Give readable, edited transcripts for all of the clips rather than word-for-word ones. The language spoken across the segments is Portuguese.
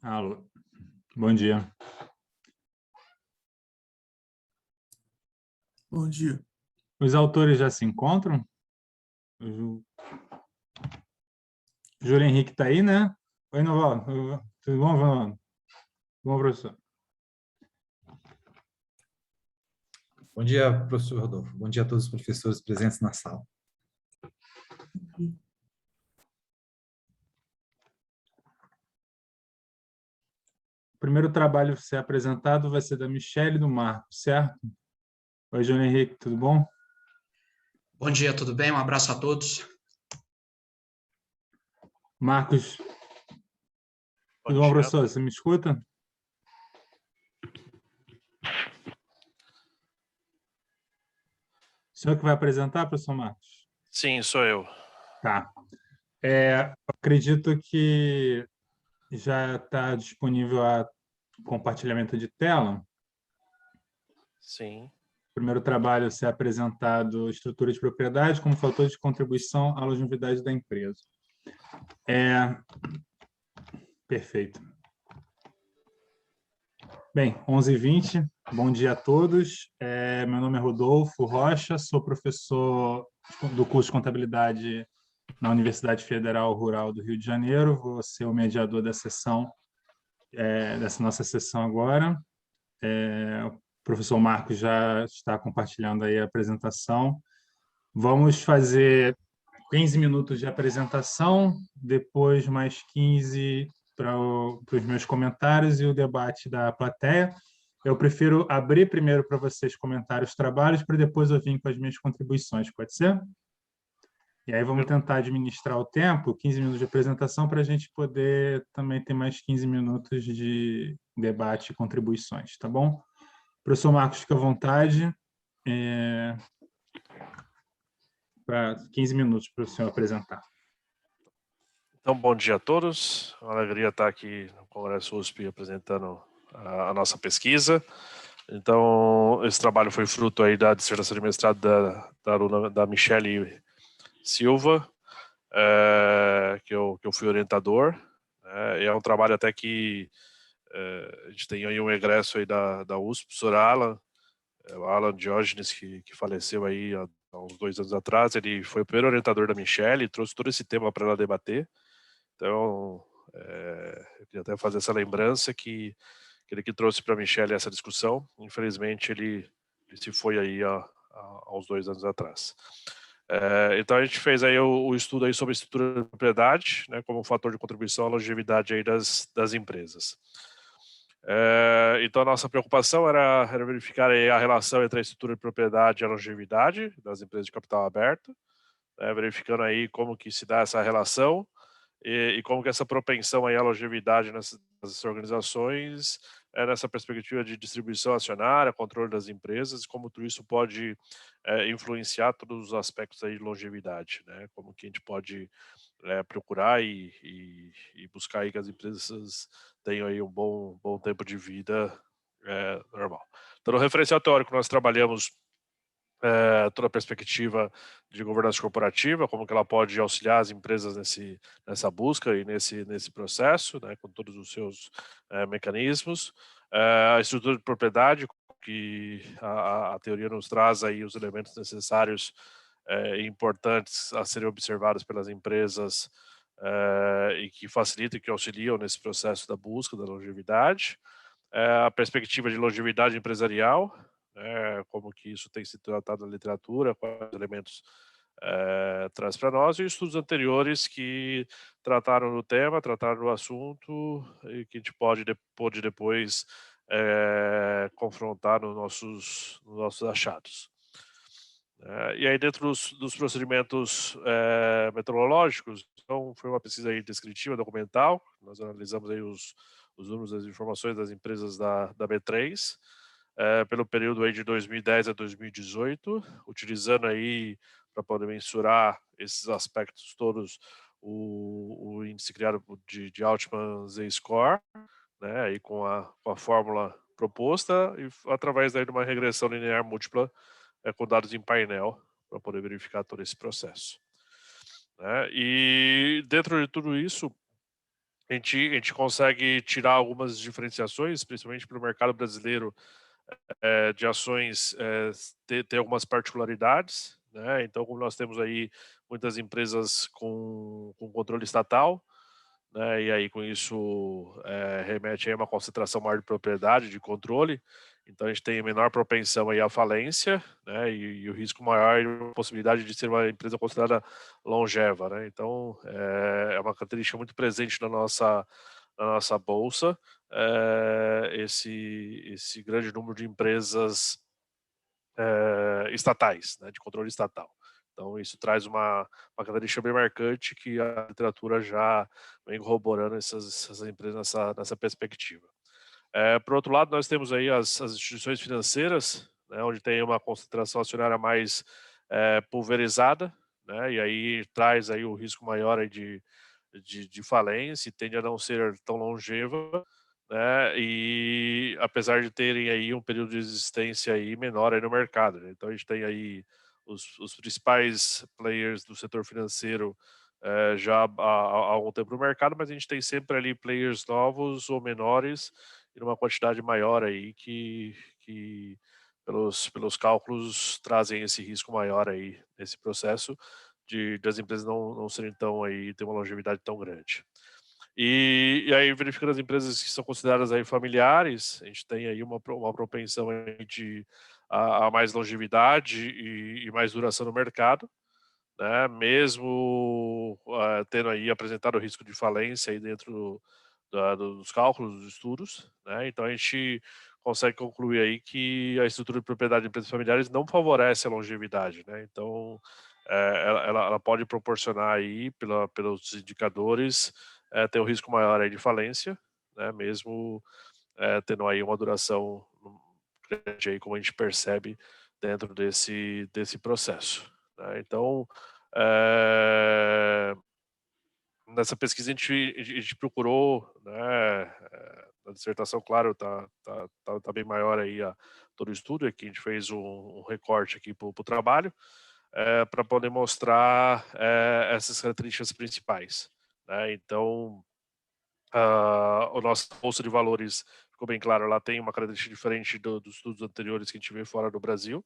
Alô, bom dia. Bom dia. Os autores já se encontram? O Júlio Henrique está aí, né? Oi, Noval. Tudo bom, Noval? Tudo bom, professor? Bom dia, professor Rodolfo. Bom dia a todos os professores presentes na sala. O primeiro trabalho a ser apresentado vai ser da Michelle e do Marco, certo? Oi, Júlio Henrique, tudo bom? Bom dia, tudo bem? Um abraço a todos. Marcos, tudo bom, professor? Você me escuta? O senhor que vai apresentar, professor Marcos? Sim, sou eu. Tá. Acredito que já está disponível a compartilhamento de tela. Sim. Primeiro trabalho a ser apresentado estrutura de propriedade como fator de contribuição à longevidade da empresa. Perfeito. Bem, 11h20, bom dia a todos. Meu nome é Rodolfo Rocha, sou professor do curso de Contabilidade na Universidade Federal Rural do Rio de Janeiro. Vou ser o mediador da sessão, dessa nossa sessão agora. O professor Marcos já está compartilhando aí a apresentação. Vamos fazer 15 minutos de apresentação, depois mais 15 para os meus comentários e o debate da plateia. Eu prefiro abrir primeiro para vocês comentar os trabalhos, para depois eu vir com as minhas contribuições, pode ser? E aí vamos tentar administrar o tempo, 15 minutos de apresentação, para a gente poder também ter mais 15 minutos de debate e contribuições, tá bom? Professor Marcos, fica à vontade. Para 15 minutos para o senhor apresentar. Então, bom dia a todos. É uma alegria estar aqui no Congresso USP apresentando a nossa pesquisa. Então, esse trabalho foi fruto aí da dissertação de mestrado da aluna da Michelle Silva, que eu fui orientador. É um trabalho até que a gente tem aí um egresso aí da USP, professor Alan Diógenes, que faleceu aí há uns 2 anos atrás. Ele foi o primeiro orientador da Michelle e trouxe todo esse tema para ela debater. Então, eu queria até fazer essa lembrança que ele que trouxe para a Michelle essa discussão. Infelizmente, ele se foi aí há uns 2 anos atrás. Então, a gente fez aí o estudo aí sobre estrutura de propriedade, né, como fator de contribuição à longevidade aí das empresas. Então, a nossa preocupação era verificar aí a relação entre a estrutura de propriedade e a longevidade das empresas de capital aberto, verificando aí como que se dá essa relação e como que essa propensão aí à longevidade nessas organizações nessa perspectiva de distribuição acionária, controle das empresas, como tudo isso pode influenciar todos os aspectos aí de longevidade, né? Como que a gente pode procurar e buscar aí que as empresas tenham aí um bom tempo de vida normal. Então, no referencial teórico, nós trabalhamos toda a perspectiva de governança corporativa, como que ela pode auxiliar as empresas nessa busca e nesse processo, né, com todos os seus mecanismos. A estrutura de propriedade, que a teoria nos traz aí os elementos necessários e importantes a serem observados pelas empresas e que facilitam e que auxiliam nesse processo da busca da longevidade. A perspectiva de longevidade empresarial, como que isso tem sido tratado na literatura, quais elementos traz para nós, e estudos anteriores que trataram do tema, trataram do assunto, e que a gente pode depois confrontar nos nossos achados. E aí, dentro dos procedimentos metodológicos, então, foi uma pesquisa aí descritiva, documental. Nós analisamos aí os números, as informações das empresas da B3, pelo período aí de 2010 a 2018, utilizando aí, para poder mensurar esses aspectos todos, o índice criado de Altman Z-Score, né, aí com a fórmula proposta, e através daí de uma regressão linear múltipla com dados em painel, para poder verificar todo esse processo. E dentro de tudo isso, a gente consegue tirar algumas diferenciações, principalmente para o mercado brasileiro, de ações, ter algumas particularidades, né? Então, como nós temos aí muitas empresas com controle estatal, né? E aí com isso remete a uma concentração maior de propriedade, de controle. Então a gente tem menor propensão aí à falência, né? E o risco maior e a possibilidade de ser uma empresa considerada longeva, né? Então é uma característica muito presente na nossa bolsa, esse grande número de empresas estatais, né? De controle estatal. Então, isso traz uma característica bem marcante que a literatura já vem corroborando essas empresas nessa perspectiva. Por outro lado, nós temos aí as instituições financeiras, né, onde tem uma concentração acionária mais pulverizada, né, e aí traz aí o risco maior aí de falência e tende a não ser tão longeva, né, e apesar de terem aí um período de existência aí menor aí no mercado, né? Então a gente tem aí os principais players do setor financeiro já há algum tempo no mercado, mas a gente tem sempre ali players novos ou menores e numa quantidade maior aí que pelos cálculos trazem esse risco maior aí nesse processo das empresas não serem tão aí, ter uma longevidade tão grande. E aí, verificando as empresas que são consideradas aí familiares, a gente tem aí uma propensão aí a mais longevidade e mais duração no mercado, né? Mesmo tendo aí apresentado o risco de falência aí dentro dos cálculos, dos estudos, né? Então a gente consegue concluir aí que a estrutura de propriedade de empresas familiares não favorece a longevidade, né? Então ela pode proporcionar aí pelos indicadores ter um risco maior aí de falência, né? Mesmo tendo aí uma duração grande aí, como a gente percebe dentro desse processo, né? Então nessa pesquisa a gente procurou, né, na dissertação, claro, tá bem maior aí todo o estudo, aqui a gente fez um recorte aqui para o trabalho, para poder mostrar essas características principais, né? Então, o nosso bolsa de valores ficou bem claro, ela tem uma característica diferente dos estudos anteriores que a gente vê fora do Brasil,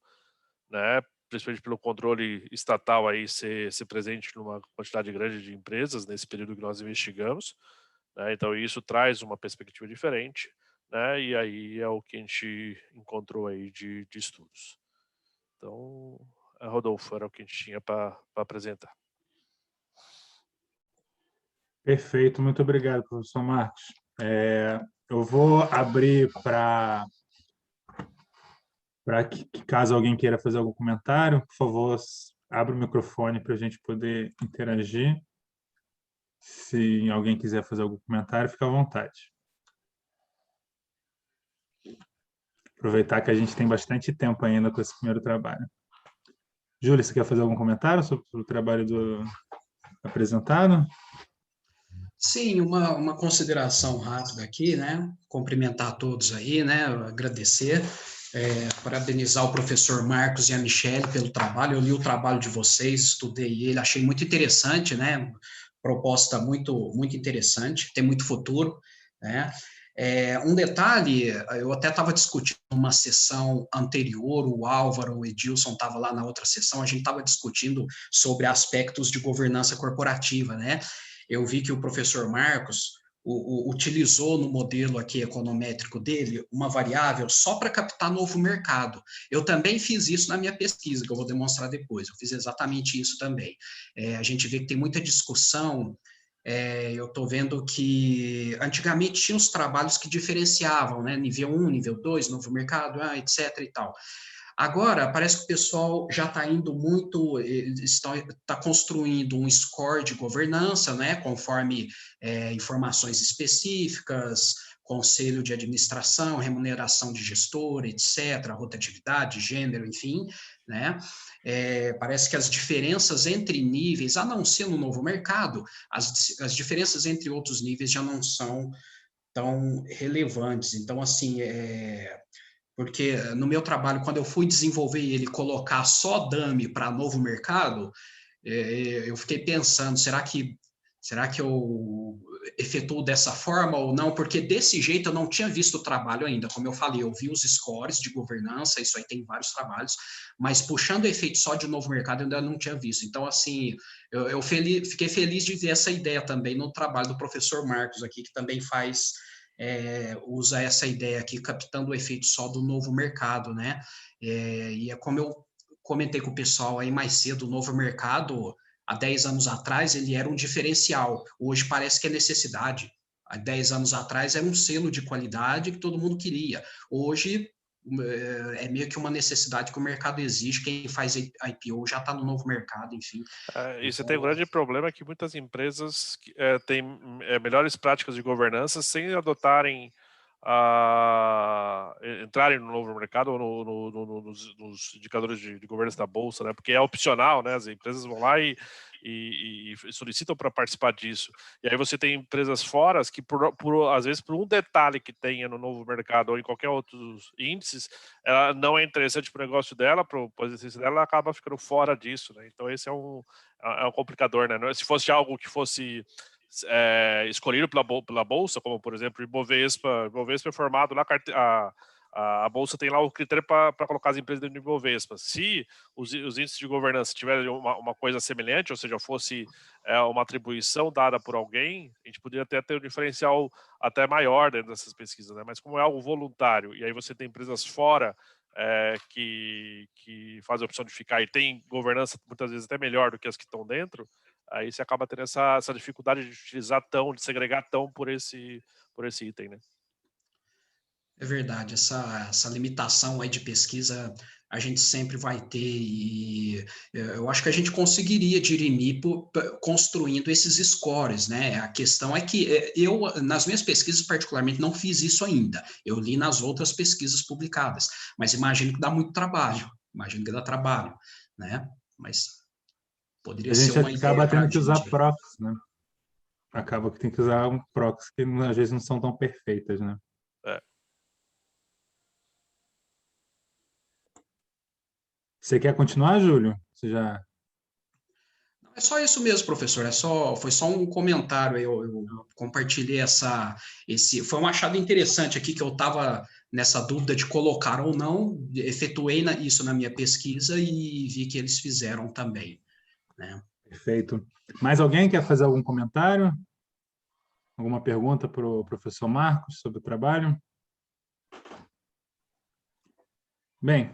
né? Principalmente pelo controle estatal aí ser presente numa quantidade grande de empresas nesse período que nós investigamos, né? Então isso traz uma perspectiva diferente, né? E aí é o que a gente encontrou aí de estudos. Então, Rodolfo, era o que a gente tinha para apresentar. Perfeito, muito obrigado, professor Marcos. Eu vou abrir para que, caso alguém queira fazer algum comentário, por favor, abra o microfone para a gente poder interagir. Se alguém quiser fazer algum comentário, fica à vontade. Aproveitar que a gente tem bastante tempo ainda com esse primeiro trabalho. Júlia, você quer fazer algum comentário sobre o trabalho apresentado? Sim, uma consideração rápida aqui, né? Cumprimentar a todos aí, né? Agradecer, parabenizar o professor Marcos e a Michele pelo trabalho. Eu li o trabalho de vocês, estudei ele, achei muito interessante, né? Proposta muito interessante, tem muito futuro, né? Um detalhe, eu até estava discutindo uma sessão anterior, o Álvaro, o Edilson estava lá na outra sessão, a gente estava discutindo sobre aspectos de governança corporativa, né? Eu vi que o professor Marcos utilizou no modelo aqui econométrico dele uma variável só para captar novo mercado. Eu também fiz isso na minha pesquisa, que eu vou demonstrar depois. Eu fiz exatamente isso também. A gente vê que tem muita discussão. Eu estou vendo que antigamente tinha os trabalhos que diferenciavam, né? Nível 1, nível 2, novo mercado, etc. e tal. Agora, parece que o pessoal já está indo muito, está construindo um score de governança, né, conforme informações específicas, conselho de administração, remuneração de gestor, etc., rotatividade, gênero, enfim, né? Parece que as diferenças entre níveis, a não ser no novo mercado, as diferenças entre outros níveis já não são tão relevantes. Então, assim, porque no meu trabalho, quando eu fui desenvolver ele, colocar só dummy para novo mercado, eu fiquei pensando, será que efetuou dessa forma ou não, porque desse jeito eu não tinha visto o trabalho ainda. Como eu falei, eu vi os scores de governança, isso aí tem vários trabalhos, mas puxando efeito só de novo mercado eu ainda não tinha visto. Então, assim, eu fiquei feliz de ver essa ideia também no trabalho do professor Marcos aqui, que também usa essa ideia aqui, captando o efeito só do novo mercado, né? E é como eu comentei com o pessoal aí mais cedo, o novo mercado, há 10 anos atrás, ele era um diferencial. Hoje parece que é necessidade. Há 10 anos atrás era um selo de qualidade que todo mundo queria. Hoje é meio que uma necessidade que o mercado exige. Quem faz IPO já está no novo mercado, enfim. E você tem um grande problema que muitas empresas têm melhores práticas de governança sem adotarem entrarem no novo mercado ou nos indicadores de governança da bolsa, né? Porque é opcional, né? As empresas vão lá e solicitam para participar disso. E aí você tem empresas fora que, às vezes, por um detalhe que tenha no novo mercado ou em qualquer outros índices, ela não é interessante para o negócio dela, para o exercício dela, ela acaba ficando fora disso, né? Então esse é um complicador, né? Se fosse algo que fosse escolhido pela bolsa, como por exemplo Ibovespa é formado lá, a bolsa tem lá o critério para colocar as empresas dentro do Ibovespa. Se os índices de governança tiverem uma coisa semelhante, ou seja, fosse uma atribuição dada por alguém, a gente poderia até ter um diferencial até maior dentro dessas pesquisas, né? Mas como é algo voluntário, e aí você tem empresas fora que fazem a opção de ficar e tem governança muitas vezes até melhor do que as que estão dentro, aí você acaba tendo essa dificuldade de utilizar de segregar por esse item, né? É verdade, essa limitação aí de pesquisa a gente sempre vai ter, e eu acho que a gente conseguiria dirimir construindo esses scores, né? A questão é que eu, nas minhas pesquisas particularmente, não fiz isso ainda. Eu li nas outras pesquisas publicadas, mas imagino que dá muito trabalho, imagino que dá trabalho, né? Mas poderia A ser gente uma acaba ideia para a tendo que usar gente. proxies, né? Acaba que tem que usar um proxy que às vezes não são tão perfeitas, né? Você quer continuar, Júlio? Você já... É só isso mesmo, professor. Foi só um comentário. Eu compartilhei foi um achado interessante aqui que eu estava nessa dúvida de colocar ou não. Efetuei isso na minha pesquisa e vi que eles fizeram também, né? Perfeito. Mais alguém quer fazer algum comentário? Alguma pergunta para o professor Marcos sobre o trabalho? Bem,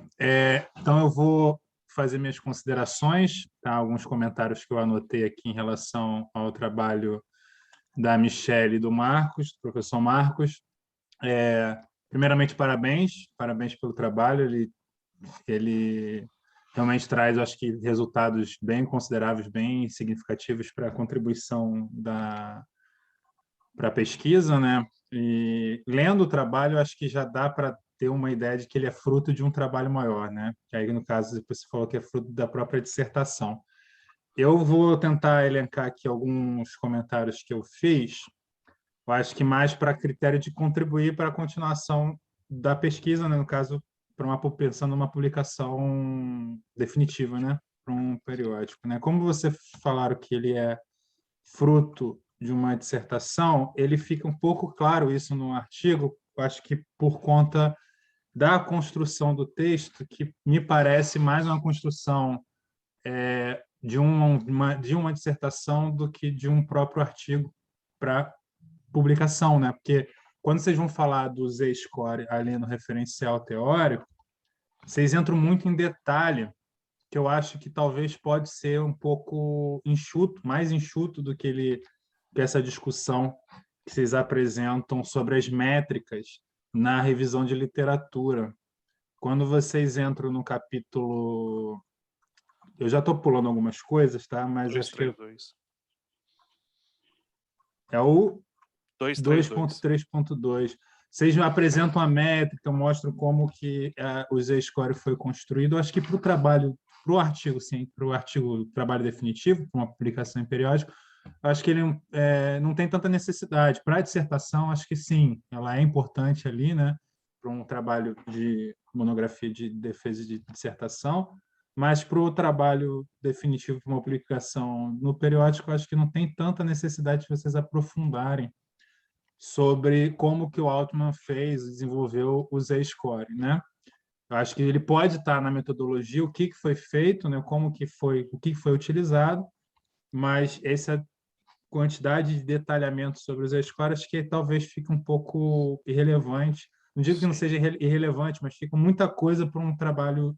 então eu vou fazer minhas considerações, tá? Alguns comentários que eu anotei aqui em relação ao trabalho da Michelle e do Marcos, do professor Marcos. Primeiramente, parabéns pelo trabalho. Ele realmente traz, acho que, resultados bem consideráveis, bem significativos para a contribuição para a pesquisa, né? E lendo o trabalho, acho que já dá para ter uma ideia de que ele é fruto de um trabalho maior, né? Que aí, no caso, você falou que é fruto da própria dissertação. Eu vou tentar elencar aqui alguns comentários que eu fiz. Eu acho que mais para critério de contribuir para a continuação da pesquisa, né? No caso, pensando numa publicação definitiva, né? Para um periódico, né? Como você falaram que ele é fruto de uma dissertação, ele fica um pouco claro isso no artigo, eu acho que por conta da construção do texto, que me parece mais uma construção de uma dissertação do que de um próprio artigo para publicação, né? Porque quando vocês vão falar do Z-score ali no referencial teórico, vocês entram muito em detalhe, que eu acho que talvez pode ser um pouco enxuto, mais enxuto do que essa discussão que vocês apresentam sobre as métricas na revisão de literatura. Quando vocês entram no capítulo... Eu já estou pulando algumas coisas, tá? Mas acho que 232. é o 232. 2.3.2. Vocês apresentam a métrica, mostram como que o Z-score foi construído. Eu acho que para o trabalho, para o artigo, sim, para o artigo trabalho definitivo, para uma publicação em periódico, acho que ele não tem tanta necessidade. Para a dissertação, acho que sim, ela é importante ali, né? Para um trabalho de monografia de defesa de dissertação, mas para o trabalho definitivo de uma publicação no periódico, eu acho que não tem tanta necessidade de vocês aprofundarem sobre como que o Altman fez, desenvolveu o Z-score, né? Eu acho que ele pode estar na metodologia, o que foi feito, né? Como que foi, o que foi utilizado, mas essa quantidade de detalhamento sobre os Z-score, acho que talvez fique um pouco irrelevante. Não digo que não seja irrelevante, mas fica muita coisa para um trabalho,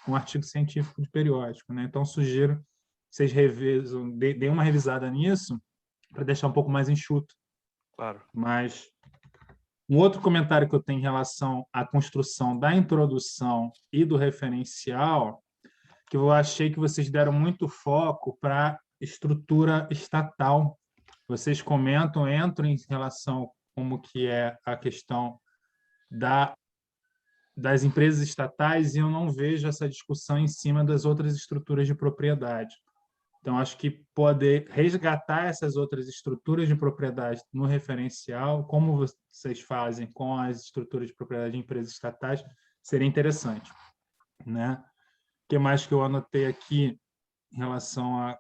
um artigo científico de periódico, né? Então, sugiro que vocês revisam, deem uma revisada nisso para deixar um pouco mais enxuto. Claro. Mas um outro comentário que eu tenho em relação à construção da introdução e do referencial, que eu achei que vocês deram muito foco para a estrutura estatal. Vocês comentam, entram em relação como que é a questão das empresas estatais e eu não vejo essa discussão em cima das outras estruturas de propriedade. Então, acho que poder resgatar essas outras estruturas de propriedade no referencial, como vocês fazem com as estruturas de propriedade de empresas estatais, seria interessante, né? O que mais que eu anotei aqui em relação a...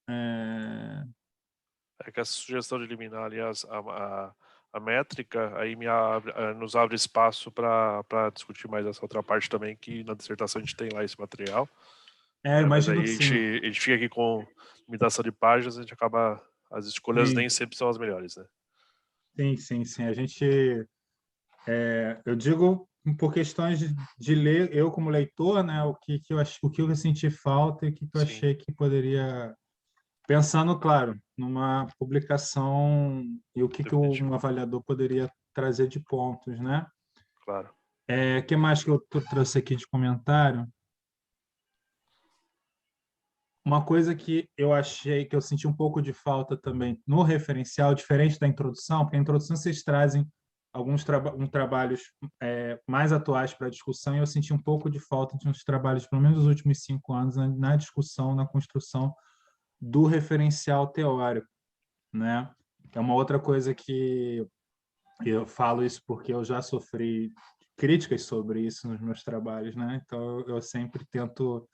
É que essa sugestão de eliminar, aliás, a métrica, aí nos abre espaço para discutir mais essa outra parte também, que na dissertação a gente tem lá esse material. Mas aí imagino que sim. a gente fica aqui com limitação de páginas, a gente acaba... As escolhas Sim. nem sempre são as melhores, né? Sim. A gente... eu digo por questões de ler, eu como leitor, né, o que eu senti falta e o que eu achei que poderia... Pensando, claro, numa publicação e o que um avaliador poderia trazer de pontos, né? Claro. O que mais que eu trouxe aqui de comentário? Uma coisa que eu achei que eu senti um pouco de falta também no referencial, diferente da introdução, porque a introdução vocês trazem alguns trabalhos mais atuais para a discussão e eu senti um pouco de falta de uns trabalhos, pelo menos nos últimos 5 anos, na discussão, na construção do referencial teórico, né? É uma outra coisa que eu falo isso porque eu já sofri críticas sobre isso nos meus trabalhos, né? Então eu sempre tento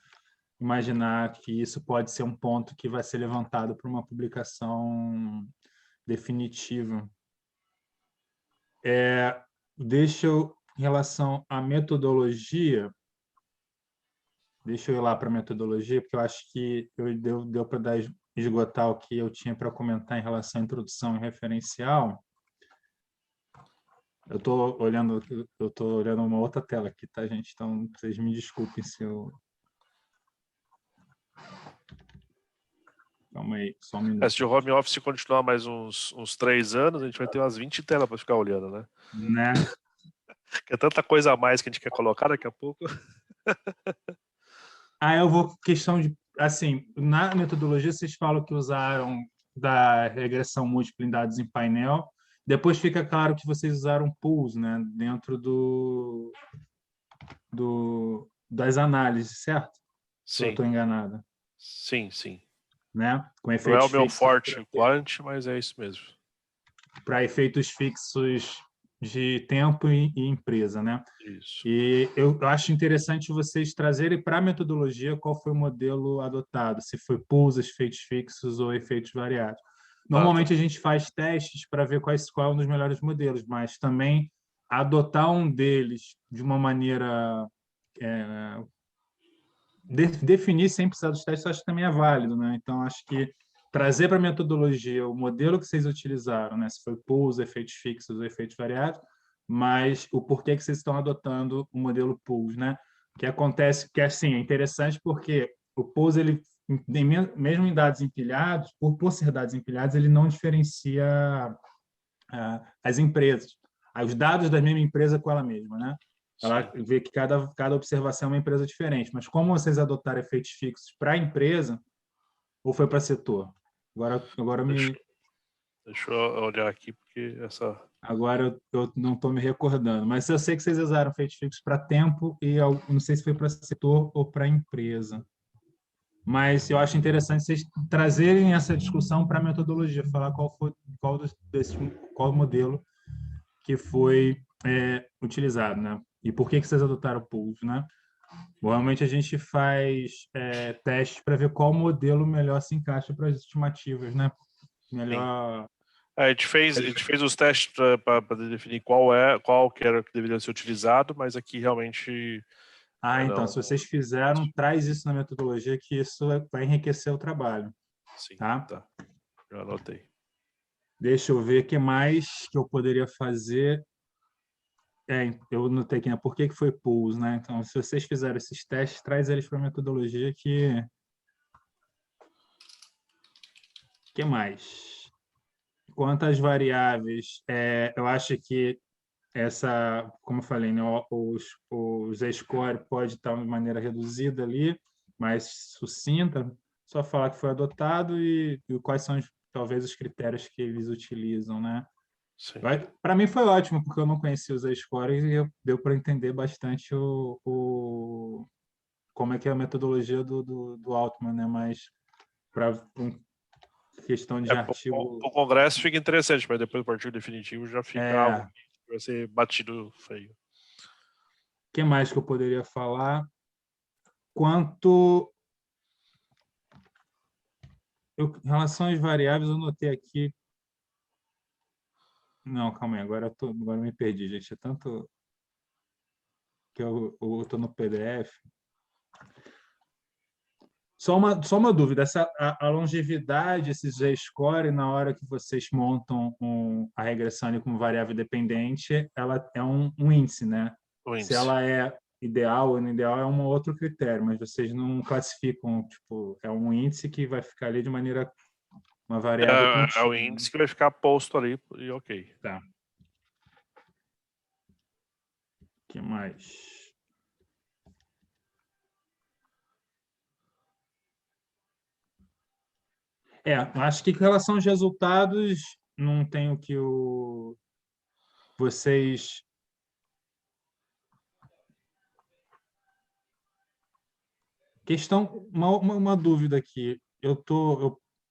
imaginar que isso pode ser um ponto que vai ser levantado para uma publicação definitiva. Em relação à metodologia, deixa eu ir lá para a metodologia, porque eu acho que deu para esgotar o que eu tinha para comentar em relação à introdução e referencial. Eu estou olhando uma outra tela aqui, tá, gente? Então, vocês me desculpem se eu... Calma aí, só um minuto. Se o home office continuar mais uns 3 anos, a gente vai ter umas 20 telas para ficar olhando, né? Né? Que é tanta coisa a mais que a gente quer colocar daqui a pouco. Eu vou questão de... Assim, na metodologia, vocês falam que usaram da regressão múltipla em dados em painel. Depois fica claro que vocês usaram pools, né? Dentro das análises, certo? Sim. Eu estou enganado. Sim. Né? Com Não efeitos é o meu fixos forte quant, mas é isso mesmo. para efeitos fixos de tempo e empresa, né? Isso. E eu acho interessante vocês trazerem para a metodologia qual foi o modelo adotado, se foi pools, efeitos fixos ou efeitos variados. Normalmente a gente faz testes para ver qual é um dos melhores modelos, mas também adotar um deles de uma maneira definir sem precisar dos testes, acho que também é válido, né? Então acho que trazer para a metodologia o modelo que vocês utilizaram, né? Se foi pools, efeitos fixos ou efeitos variados, mas o porquê que vocês estão adotando o modelo pools, né? Que acontece que assim é interessante porque o pools ele mesmo em dados empilhados, por ser dados empilhados, ele não diferencia as empresas, os dados da mesma empresa com ela mesma, né? Ela vê que cada observação é uma empresa diferente, mas como vocês adotaram efeitos fixos para a empresa ou foi para setor? Agora Deixa eu olhar aqui, porque essa... Agora eu não estou me recordando, mas eu sei que vocês usaram efeitos fixos para tempo e eu não sei se foi para setor ou para empresa. Mas eu acho interessante vocês trazerem essa discussão para a metodologia, falar qual modelo que foi utilizado, né? E por que vocês adotaram pools, né? Normalmente a gente faz testes para ver qual modelo melhor se encaixa para as estimativas, né? Melhor. A gente fez os testes para definir qual que era que deveria ser utilizado, mas aqui realmente Então, não. se vocês fizeram, traz isso na metodologia, que isso vai enriquecer o trabalho. Sim, tá? Já anotei. Deixa eu ver o que mais que eu poderia fazer. Eu notei aqui, né? Por que foi pools, né? Então, se vocês fizeram esses testes, traz eles para a metodologia que... O que mais? Quanto às variáveis, eu acho que como eu falei, né, o Z-score pode estar de maneira reduzida ali, mais sucinta, só falar que foi adotado e quais são, talvez, os critérios que eles utilizam, né? Para mim foi ótimo, porque eu não conhecia os Z-scores e deu para entender bastante como é que é a metodologia do Altman, né? Mas para questão de artigo... O congresso fica interessante, mas depois do artigo definitivo já fica algo que vai ser batido feio. O que mais que eu poderia falar? Quanto... em relação às variáveis, eu notei aqui... Não, calma aí, agora eu me perdi, gente. É tanto que eu estou no PDF. Só uma dúvida, a longevidade, esse Z-score, na hora que vocês montam a regressão ali como variável dependente, ela é um índice, né? Se ela é ideal ou não ideal é um outro critério, mas vocês não classificam, tipo, é um índice que vai ficar ali de maneira, uma variável contínua. É o índice que vai ficar posto ali e ok. Tá. O que mais? Acho que com relação aos resultados, não tem o que vocês... Uma dúvida aqui.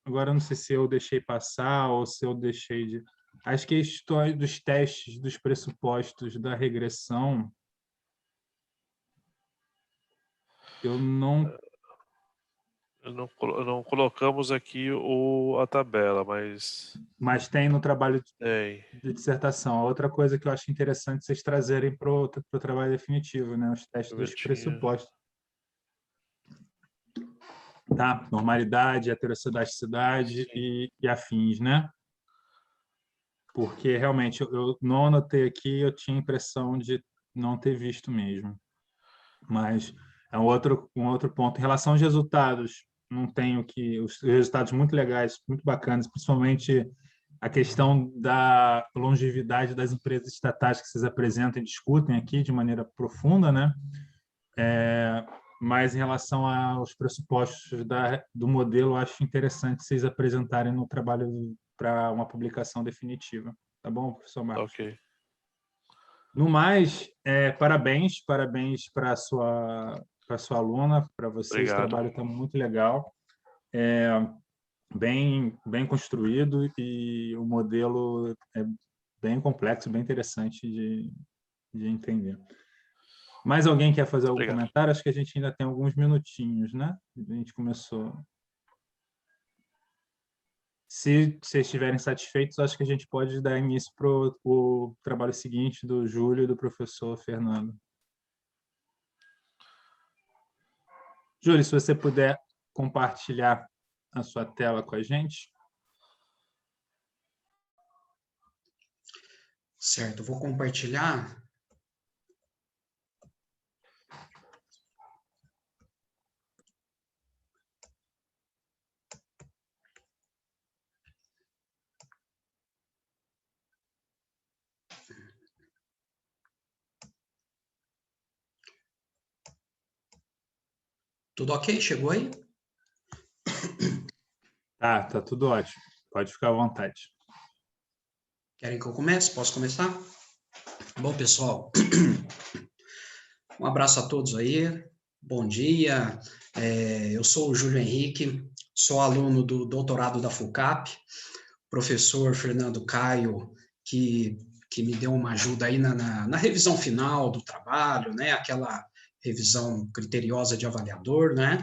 Agora não sei se eu deixei passar ou se eu deixei de... As questões dos testes, dos pressupostos da regressão, não colocamos aqui a tabela, mas... Mas tem no trabalho de dissertação. A outra coisa que eu acho interessante vocês trazerem para o trabalho definitivo, né? Os testes dos pressupostos. Tá? Normalidade, heterossedasticidade e afins, né? Porque, realmente, eu não anotei aqui, eu tinha a impressão de não ter visto mesmo. Mas é um outro ponto. Em relação aos resultados, não tenho que... Os resultados muito legais, muito bacanas, principalmente a questão da longevidade das empresas estatais que vocês apresentam e discutem aqui de maneira profunda, né? Mas em relação aos pressupostos do modelo, eu acho interessante vocês apresentarem no trabalho para uma publicação definitiva. Tá bom, professor Marcos? Ok. No mais, parabéns para a sua aluna, para vocês. Obrigado. O trabalho está muito legal, bem construído e o modelo é bem complexo, bem interessante de entender. Mais alguém quer fazer algum comentário? Acho que a gente ainda tem alguns minutinhos, né? A gente começou. Se vocês estiverem satisfeitos, acho que a gente pode dar início para o trabalho seguinte do Júlio e do professor Fernando. Júlio, se você puder compartilhar a sua tela com a gente. Certo, vou compartilhar. Tudo ok? Chegou aí? Tá tudo ótimo. Pode ficar à vontade. Querem que eu comece? Posso começar? Bom, pessoal, um abraço a todos aí. Bom dia. Eu sou o Júlio Henrique, sou aluno do doutorado da FUCAP, professor Fernando Caio, que me deu uma ajuda aí na revisão final do trabalho, né? Aquela revisão criteriosa de avaliador, né?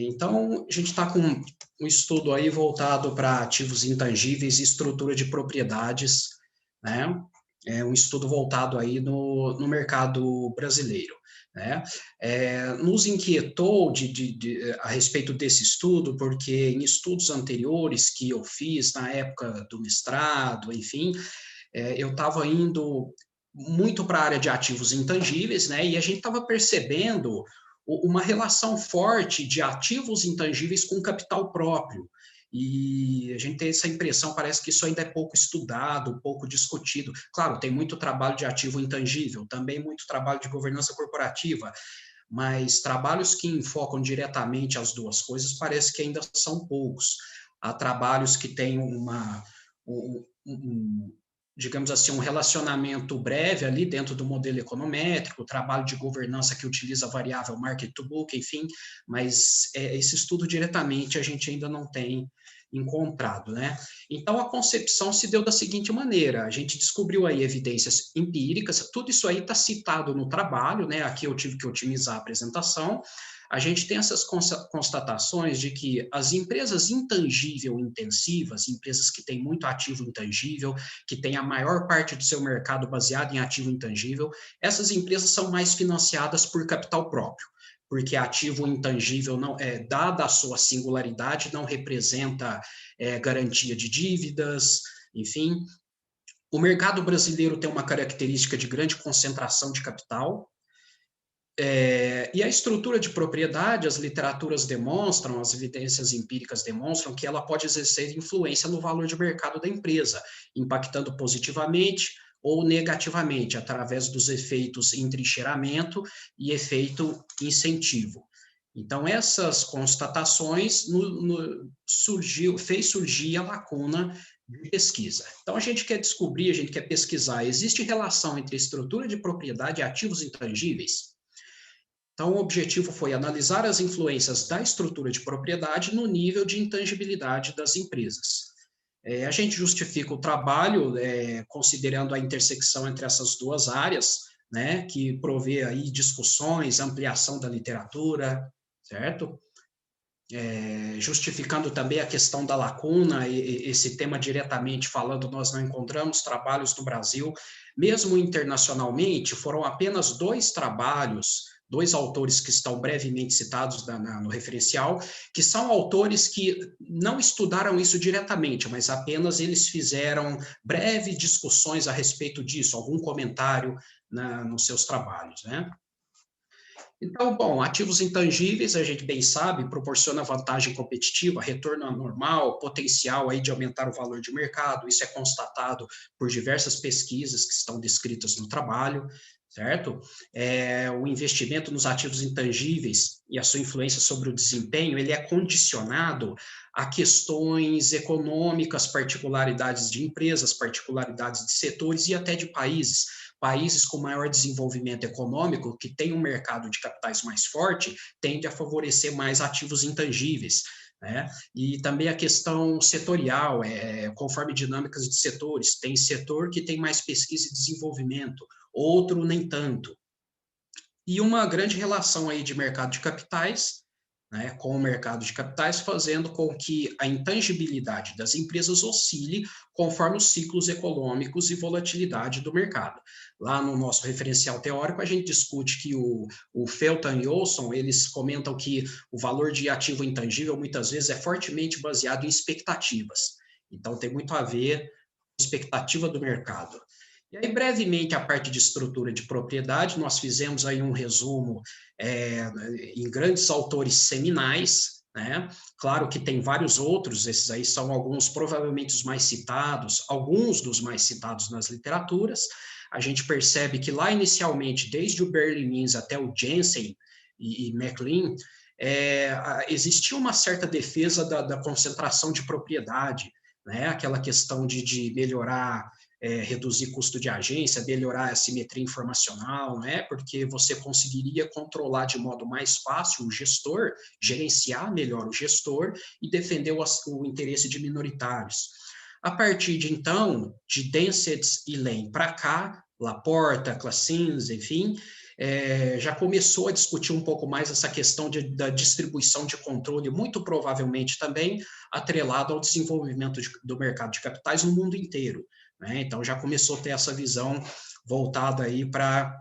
Então, a gente está com um estudo aí voltado para ativos intangíveis e estrutura de propriedades, né? É um estudo voltado aí no mercado brasileiro, né? Nos inquietou a respeito desse estudo, porque em estudos anteriores que eu fiz na época do mestrado, enfim, eu estava indo muito para a área de ativos intangíveis, né? E a gente estava percebendo uma relação forte de ativos intangíveis com capital próprio. E a gente tem essa impressão, parece que isso ainda é pouco estudado, pouco discutido. Claro, tem muito trabalho de ativo intangível, também muito trabalho de governança corporativa, mas trabalhos que enfocam diretamente as duas coisas parece que ainda são poucos. Há trabalhos que têm digamos assim, um relacionamento breve ali dentro do modelo econométrico, trabalho de governança que utiliza a variável market to book, enfim, mas esse estudo diretamente a gente ainda não tem encontrado, né? Então, a concepção se deu da seguinte maneira, a gente descobriu aí evidências empíricas, tudo isso aí está citado no trabalho, né? Aqui eu tive que otimizar a apresentação. A gente tem essas constatações de que as empresas intangível intensivas, empresas que têm muito ativo intangível, que têm a maior parte do seu mercado baseado em ativo intangível, essas empresas são mais financiadas por capital próprio, porque ativo intangível, não, dada a sua singularidade, não representa garantia de dívidas, enfim. O mercado brasileiro tem uma característica de grande concentração de capital, e a estrutura de propriedade, as literaturas demonstram, as evidências empíricas demonstram que ela pode exercer influência no valor de mercado da empresa, impactando positivamente ou negativamente, através dos efeitos entrincheiramento e efeito incentivo. Então, essas constatações fez surgir a lacuna de pesquisa. Então, a gente quer descobrir, a gente quer pesquisar, existe relação entre estrutura de propriedade e ativos intangíveis? Então, o objetivo foi analisar as influências da estrutura de propriedade no nível de intangibilidade das empresas. A gente justifica o trabalho considerando a intersecção entre essas duas áreas, né, que provê aí discussões, ampliação da literatura, certo? Justificando também a questão da lacuna, esse tema diretamente falando, nós não encontramos trabalhos no Brasil, mesmo internacionalmente, foram apenas 2 trabalhos, 2 autores que estão brevemente citados no referencial, que são autores que não estudaram isso diretamente, mas apenas eles fizeram breves discussões a respeito disso, algum comentário nos seus trabalhos, né? Então, bom, ativos intangíveis, a gente bem sabe, proporciona vantagem competitiva, retorno anormal, potencial aí de aumentar o valor de mercado, isso é constatado por diversas pesquisas que estão descritas no trabalho, certo? O investimento nos ativos intangíveis e a sua influência sobre o desempenho, ele é condicionado a questões econômicas, particularidades de empresas, particularidades de setores e até de países. Países com maior desenvolvimento econômico, que tem um mercado de capitais mais forte, tende a favorecer mais ativos intangíveis, né? E também a questão setorial, conforme dinâmicas de setores, tem setor que tem mais pesquisa e desenvolvimento, outro nem tanto. E uma grande relação aí de mercado de capitais, né, com o mercado de capitais, fazendo com que a intangibilidade das empresas oscile conforme os ciclos econômicos e volatilidade do mercado. Lá no nosso referencial teórico, a gente discute que o Felton e Olson, eles comentam que o valor de ativo intangível, muitas vezes, é fortemente baseado em expectativas. Então, tem muito a ver com a expectativa do mercado. E aí, brevemente, a parte de estrutura de propriedade, nós fizemos aí um resumo em grandes autores seminais, né? Claro que tem vários outros, esses aí são alguns, provavelmente os mais citados, alguns dos mais citados nas literaturas. A gente percebe que lá inicialmente, desde o Berlin até o Jensen e McLean, existia uma certa defesa da concentração de propriedade, né? Aquela questão de melhorar, reduzir custo de agência, melhorar a simetria informacional, né? Porque você conseguiria controlar de modo mais fácil o gestor, gerenciar melhor o gestor e defender o interesse de minoritários. A partir de então, de Densets e Lane para cá, Laporta, Classins, enfim, já começou a discutir um pouco mais essa questão da distribuição de controle, muito provavelmente também atrelado ao desenvolvimento do mercado de capitais no mundo inteiro, né? Então, já começou a ter essa visão voltada aí para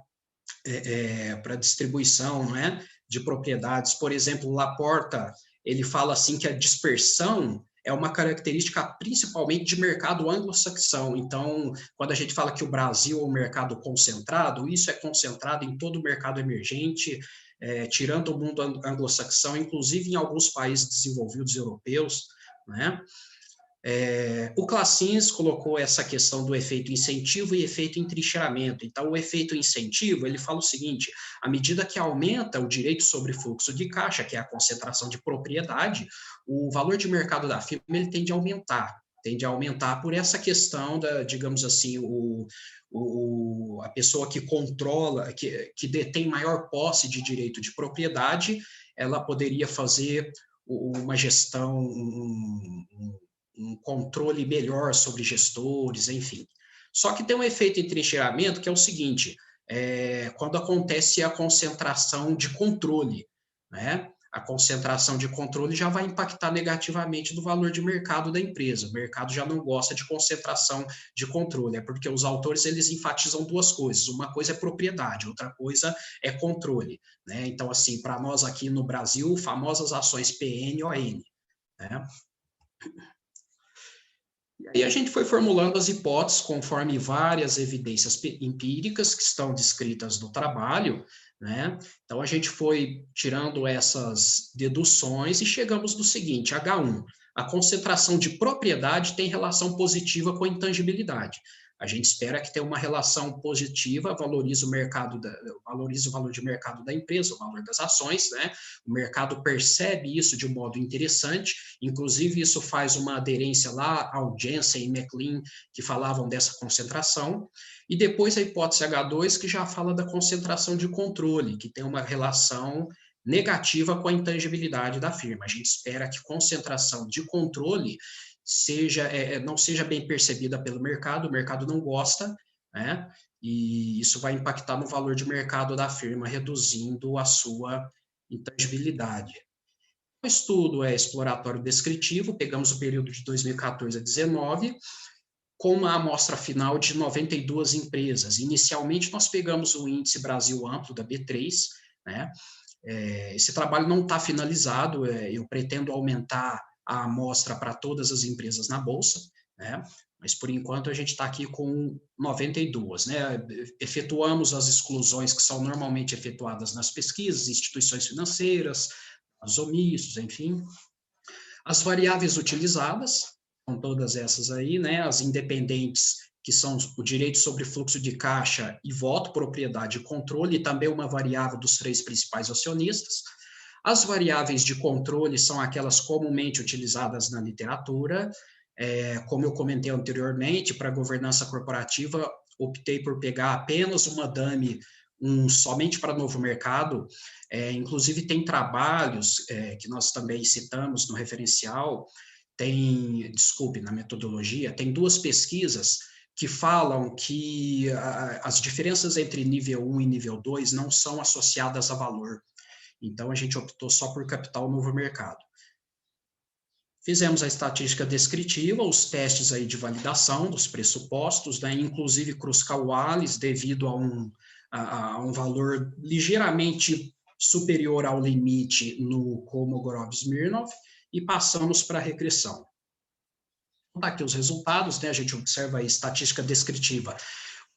distribuição, né, de propriedades. Por exemplo, Laporta, ele fala assim que a dispersão é uma característica principalmente de mercado anglo-saxão. Então, quando a gente fala que o Brasil é um mercado concentrado, isso é concentrado em todo o mercado emergente, tirando o mundo anglo-saxão, inclusive em alguns países desenvolvidos europeus, né? O Classins colocou essa questão do efeito incentivo e efeito entrincheiramento. Então, o efeito incentivo, ele fala o seguinte: à medida que aumenta o direito sobre fluxo de caixa, que é a concentração de propriedade, o valor de mercado da firma ele tende a aumentar por essa questão da, digamos assim, a pessoa que controla, que detém maior posse de direito de propriedade, ela poderia fazer uma gestão, um controle melhor sobre gestores, enfim. Só que tem um efeito entrincheiramento que é o seguinte: quando acontece a concentração de controle, né? A concentração de controle já vai impactar negativamente no valor de mercado da empresa. O mercado já não gosta de concentração de controle, porque os autores eles enfatizam duas coisas: uma coisa é propriedade, outra coisa é controle, né? Então, assim, para nós aqui no Brasil, famosas ações PN-ON, né? E a gente foi formulando as hipóteses conforme várias evidências empíricas que estão descritas no trabalho, né? Então, a gente foi tirando essas deduções e chegamos no seguinte: H1, a concentração de propriedade tem relação positiva com a intangibilidade. A gente espera que tenha uma relação positiva, valoriza o valor de mercado da empresa, o valor das ações, né? O mercado percebe isso de um modo interessante, inclusive isso faz uma aderência lá ao Jensen e McLean, que falavam dessa concentração. E depois a hipótese H2, que já fala da concentração de controle, que tem uma relação negativa com a intangibilidade da firma. A gente espera que concentração de controle não seja bem percebida pelo mercado, o mercado não gosta, né? E isso vai impactar no valor de mercado da firma, reduzindo a sua intangibilidade. O estudo é exploratório descritivo, pegamos o período de 2014 a 2019, com uma amostra final de 92 empresas. Inicialmente, nós pegamos o índice Brasil Amplo da B3, né? Esse trabalho não está finalizado, eu pretendo aumentar a amostra para todas as empresas na Bolsa, né? Mas, por enquanto, a gente está aqui com 92, né? Efetuamos as exclusões que são normalmente efetuadas nas pesquisas, instituições financeiras, os omissos, enfim. As variáveis utilizadas, são todas essas aí, né? As independentes, que são o direito sobre fluxo de caixa e voto, propriedade e controle, e também uma variável dos 3 principais acionistas. As variáveis de controle são aquelas comumente utilizadas na literatura. Como eu comentei anteriormente, para a governança corporativa, optei por pegar apenas uma DAME, somente para novo mercado. Inclusive, tem trabalhos que nós também citamos no referencial, na metodologia, tem 2 pesquisas que falam que as diferenças entre nível 1 e nível 2 não são associadas a valor. Então, a gente optou só por capital novo mercado. Fizemos a estatística descritiva, os testes aí de validação dos pressupostos, né, inclusive Kruskal-Wallis, devido a um valor ligeiramente superior ao limite no Kolmogorov-Smirnov, e passamos para a regressão. Tá aqui os resultados, né, a gente observa a estatística descritiva.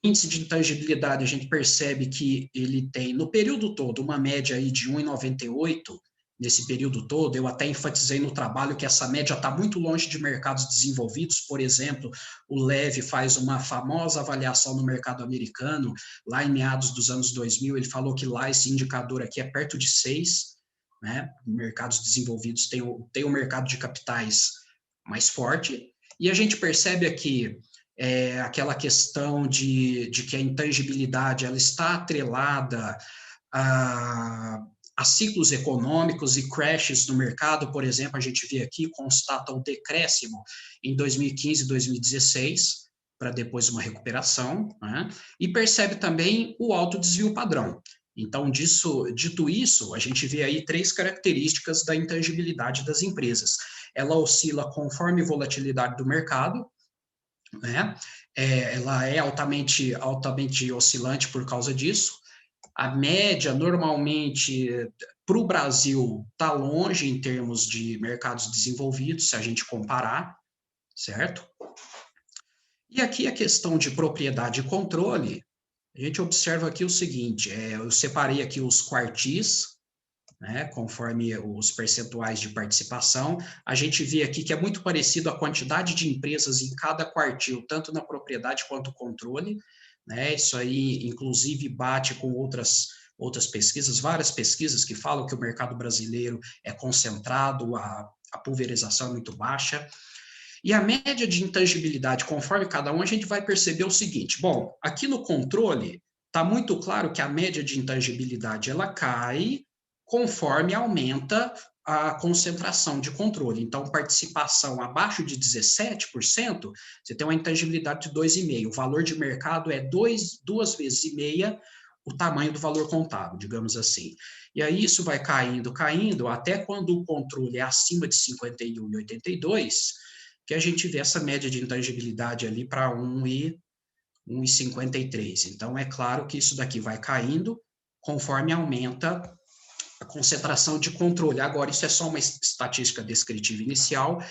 O índice de intangibilidade, a gente percebe que ele tem, no período todo, uma média aí de 1,98, nesse período todo. Eu até enfatizei no trabalho que essa média está muito longe de mercados desenvolvidos. Por exemplo, o Levy faz uma famosa avaliação no mercado americano, lá em meados dos anos 2000, ele falou que lá esse indicador aqui é perto de 6, né? Mercados desenvolvidos tem o mercado de capitais mais forte, e a gente percebe aqui aquela questão de que a intangibilidade ela está atrelada a ciclos econômicos e crashes no mercado. Por exemplo, a gente vê aqui, constata um decréscimo em 2015 e 2016, para depois uma recuperação, né? E percebe também o alto desvio padrão. Então, dito isso, a gente vê aí 3 características da intangibilidade das empresas. Ela oscila conforme a volatilidade do mercado, né? Ela é altamente oscilante por causa disso. A média, normalmente, para o Brasil, está longe em termos de mercados desenvolvidos, se a gente comparar, certo? E aqui a questão de propriedade e controle, a gente observa aqui o seguinte, eu separei aqui os quartis, né, conforme os percentuais de participação. A gente vê aqui que é muito parecido a quantidade de empresas em cada quartil, tanto na propriedade quanto controle, né? Isso aí, inclusive, bate com outras pesquisas, várias pesquisas que falam que o mercado brasileiro é concentrado, a pulverização é muito baixa. E a média de intangibilidade, conforme cada um, a gente vai perceber o seguinte, bom, aqui no controle, está muito claro que a média de intangibilidade, ela cai conforme aumenta a concentração de controle. Então, participação abaixo de 17%, você tem uma intangibilidade de 2,5%. O valor de mercado é 2 vezes e meia o tamanho do valor contábil, digamos assim. E aí isso vai caindo, até quando o controle é acima de 51,82%, que a gente vê essa média de intangibilidade ali para 1,53. Então, é claro que isso daqui vai caindo conforme aumenta a concentração de controle. Agora, isso é só uma estatística descritiva inicial,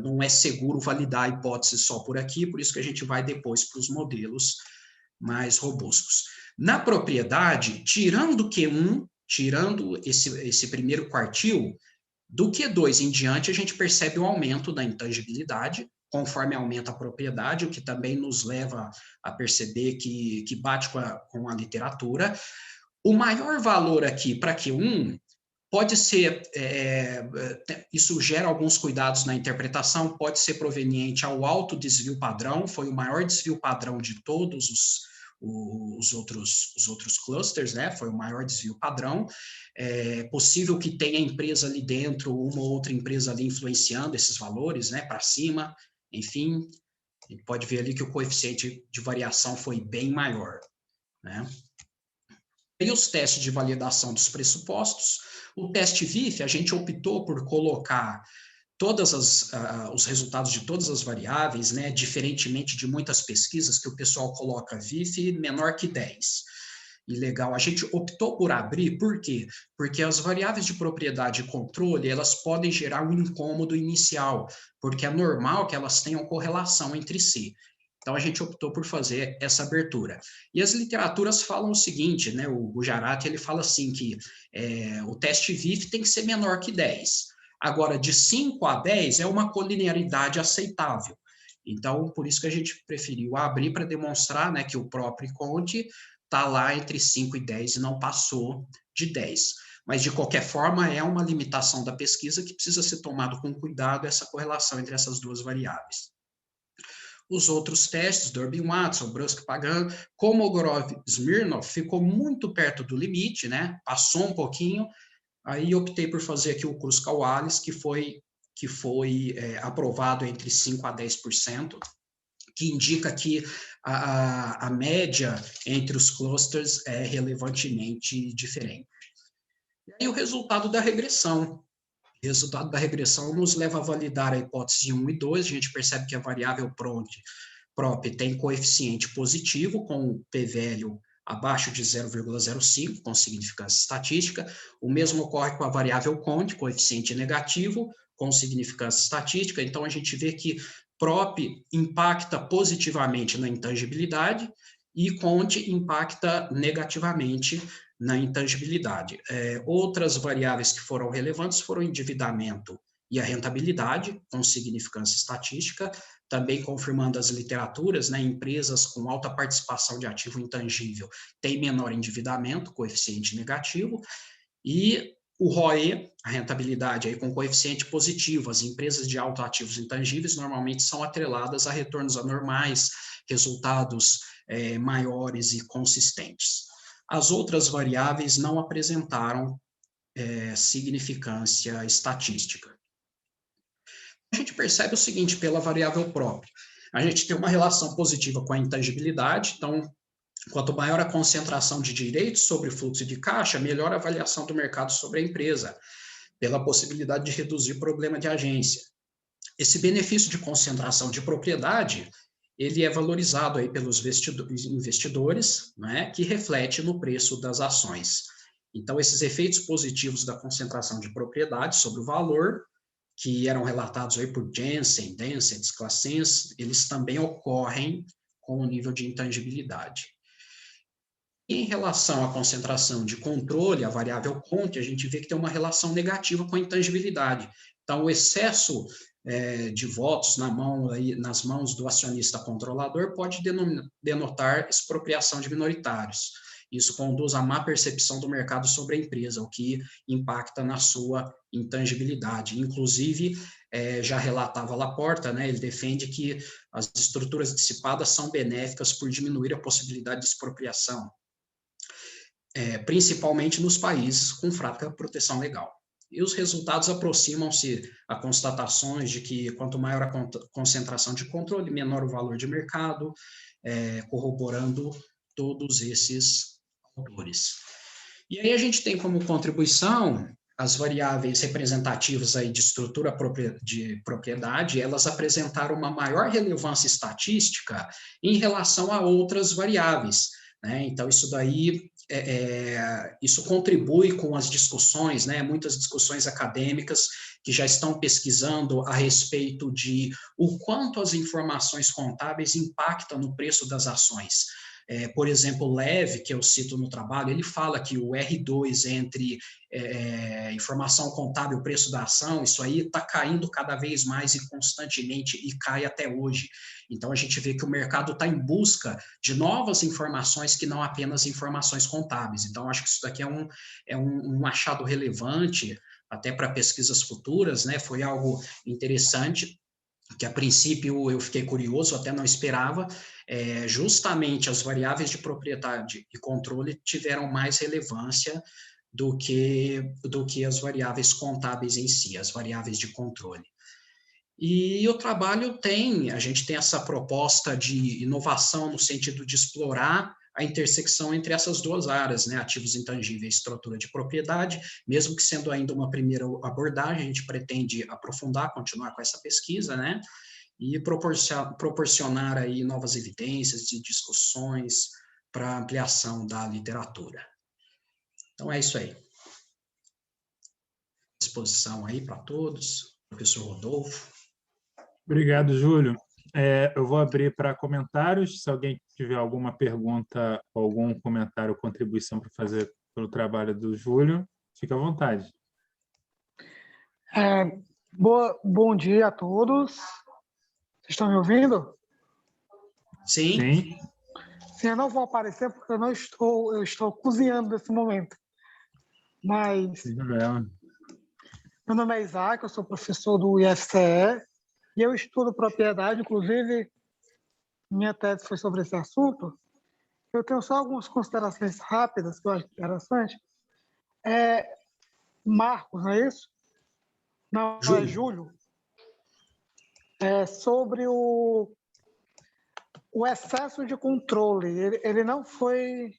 não é seguro validar a hipótese só por aqui, por isso que a gente vai depois para os modelos mais robustos. Na propriedade, tirando o Q1, tirando esse primeiro quartil, do Q2 em diante, a gente percebe o aumento da intangibilidade, conforme aumenta a propriedade, o que também nos leva a perceber que bate com a literatura. O maior valor aqui para Q1 pode ser, isso gera alguns cuidados na interpretação, pode ser proveniente ao alto desvio padrão, foi o maior desvio padrão de todos os outros clusters, né? Foi o maior desvio padrão. É possível que tenha empresa ali dentro, uma ou outra empresa ali influenciando esses valores, né? Para cima, enfim, a gente pode ver ali que o coeficiente de variação foi bem maior, né? E os testes de validação dos pressupostos. O teste VIF, a gente optou por colocar os resultados de todas as variáveis, né, diferentemente de muitas pesquisas que o pessoal coloca VIF menor que 10. E legal, a gente optou por abrir, por quê? Porque as variáveis de propriedade e controle, elas podem gerar um incômodo inicial, porque é normal que elas tenham correlação entre si. Então, a gente optou por fazer essa abertura. E as literaturas falam o seguinte, né, o Gujarati, ele fala assim que o teste VIF tem que ser menor que 10. Agora, de 5 a 10 é uma colinearidade aceitável. Então, por isso que a gente preferiu abrir para demonstrar, né, que o próprio Conte está lá entre 5 e 10 e não passou de 10. Mas, de qualquer forma, é uma limitação da pesquisa que precisa ser tomado com cuidado essa correlação entre essas duas variáveis. Os outros testes, Durbin-Watson, Brusque-Pagan, Kolmogorov-Smirnov, ficou muito perto do limite, né? Passou um pouquinho. Aí optei por fazer aqui o Kruskal-Wallis, que foi aprovado entre 5% a 10%, que indica que a média entre os clusters é relevantemente diferente. E aí o resultado da regressão. O resultado da regressão nos leva a validar a hipótese 1 e 2, a gente percebe que a variável prop tem coeficiente positivo, com p-value abaixo de 0,05, com significância estatística. O mesmo ocorre com a variável Conte, coeficiente negativo, com significância estatística. Então, a gente vê que prop impacta positivamente na intangibilidade e Conte impacta negativamente na intangibilidade. Outras variáveis que foram relevantes foram o endividamento e a rentabilidade, com significância estatística, também confirmando as literaturas, né, empresas com alta participação de ativo intangível têm menor endividamento, coeficiente negativo, e o ROE, a rentabilidade aí com coeficiente positivo, as empresas de alto ativos intangíveis normalmente são atreladas a retornos anormais, resultados maiores e consistentes. As outras variáveis não apresentaram significância estatística. A gente percebe o seguinte, pela variável própria. A gente tem uma relação positiva com a intangibilidade, então Quanto maior a concentração de direitos sobre o fluxo de caixa, melhor a avaliação do mercado sobre a empresa, pela possibilidade de reduzir o problema de agência. Esse benefício de concentração de propriedade, ele é valorizado aí pelos investidores, né, que reflete no preço das ações. Então, esses efeitos positivos da concentração de propriedade sobre o valor, que eram relatados aí por Jensen, Denseth, Claessens, eles também ocorrem com o nível de intangibilidade. Em relação à concentração de controle, a variável CONT, a gente vê que tem uma relação negativa com a intangibilidade. Então, o excesso de votos nas mãos do acionista controlador pode denotar expropriação de minoritários. Isso conduz à má percepção do mercado sobre a empresa, o que impacta na sua intangibilidade. Inclusive, já relatava Laporta, né, ele defende que as estruturas dissipadas são benéficas por diminuir a possibilidade de expropriação, principalmente nos países com fraca proteção legal. E os resultados aproximam-se a constatações de que quanto maior a concentração de controle, menor o valor de mercado, corroborando todos esses autores. E aí a gente tem como contribuição as variáveis representativas aí de estrutura de propriedade, elas apresentaram uma maior relevância estatística em relação a outras variáveis, né? Então, isso daí isso contribui com as discussões, né, muitas discussões acadêmicas que já estão pesquisando a respeito de o quanto as informações contábeis impactam no preço das ações. Por exemplo, o Lev, que eu cito no trabalho, ele fala que o R2 entre informação contábil e preço da ação, isso aí está caindo cada vez mais e constantemente, e cai até hoje. Então, a gente vê que o mercado está em busca de novas informações que não apenas informações contábeis. Então, acho que isso daqui é um achado relevante até para pesquisas futuras, né? Foi algo interessante, que a princípio eu fiquei curioso, até não esperava, justamente as variáveis de propriedade e controle tiveram mais relevância do que as variáveis contábeis em si, as variáveis de controle. E o trabalho a gente tem essa proposta de inovação no sentido de explorar a intersecção entre essas duas áreas, né, ativos intangíveis, estrutura de propriedade, mesmo que sendo ainda uma primeira abordagem, a gente pretende aprofundar, continuar com essa pesquisa, né, e proporcionar aí novas evidências e discussões para ampliação da literatura. Então, é isso aí. Disposição aí para todos, professor Rodolfo. Obrigado, Júlio. Eu vou abrir para comentários. Se alguém tiver alguma pergunta, algum comentário ou contribuição para fazer pelo trabalho do Júlio, fique à vontade. Bom dia a todos. Vocês estão me ouvindo? Sim. Sim, eu não vou aparecer porque eu estou cozinhando nesse momento. Mas meu nome é Isaac, eu sou professor do IFCE e eu estudo propriedade, inclusive minha tese foi sobre esse assunto. Eu tenho só algumas considerações rápidas que eu acho interessante. Marcos, não é isso? Não, é Júlio. Sobre o excesso de controle. Ele não foi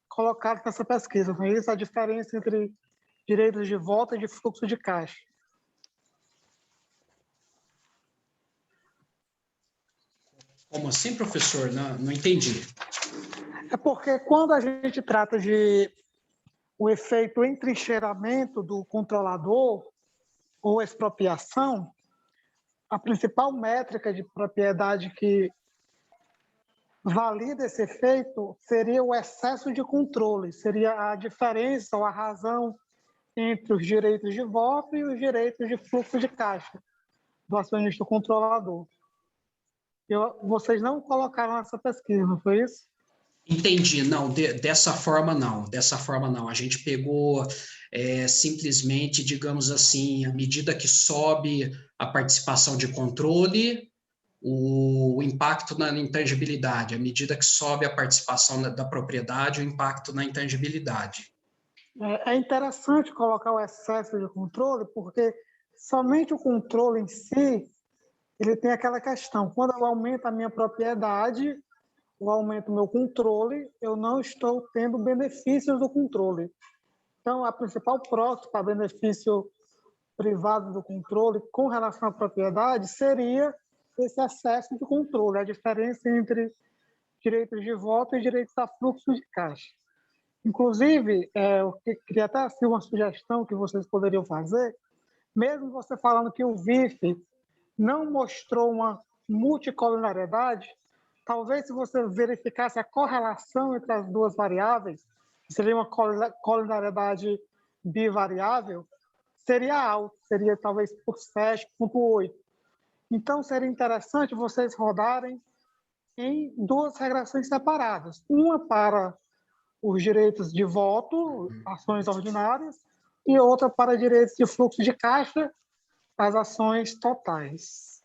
colocado nessa pesquisa, não é isso? A diferença entre direitos de volta e de fluxo de caixa. Como assim, professor? Não entendi. É porque quando a gente trata de o efeito entrincheiramento do controlador ou expropriação, a principal métrica de propriedade que valida esse efeito seria o excesso de controle, seria a diferença ou a razão entre os direitos de voto e os direitos de fluxo de caixa do acionista controlador. Vocês não colocaram essa pesquisa, não foi isso? Entendi, não, dessa forma não. A gente pegou simplesmente, digamos assim, à medida que sobe a participação de controle, o impacto na intangibilidade, à medida que sobe a participação da propriedade, o impacto na intangibilidade. É interessante colocar o excesso de controle, porque somente o controle em si, ele tem aquela questão, quando eu aumento a minha propriedade, eu aumento o meu controle, eu não estou tendo benefícios do controle. Então, a principal proxy para benefício privado do controle com relação à propriedade seria esse excesso de controle, a diferença entre direitos de voto e direitos a fluxo de caixa. Inclusive, eu queria até assim, uma sugestão que vocês poderiam fazer, mesmo você falando que o VIF não mostrou uma multicolunariedade, talvez se você verificasse a correlação entre as duas variáveis, seria uma colunariedade bivariável, seria alto, seria talvez por 7,8. Então, seria interessante vocês rodarem em duas regressões separadas. Uma para os direitos de voto, ações ordinárias, e outra para direitos de fluxo de caixa, as ações totais.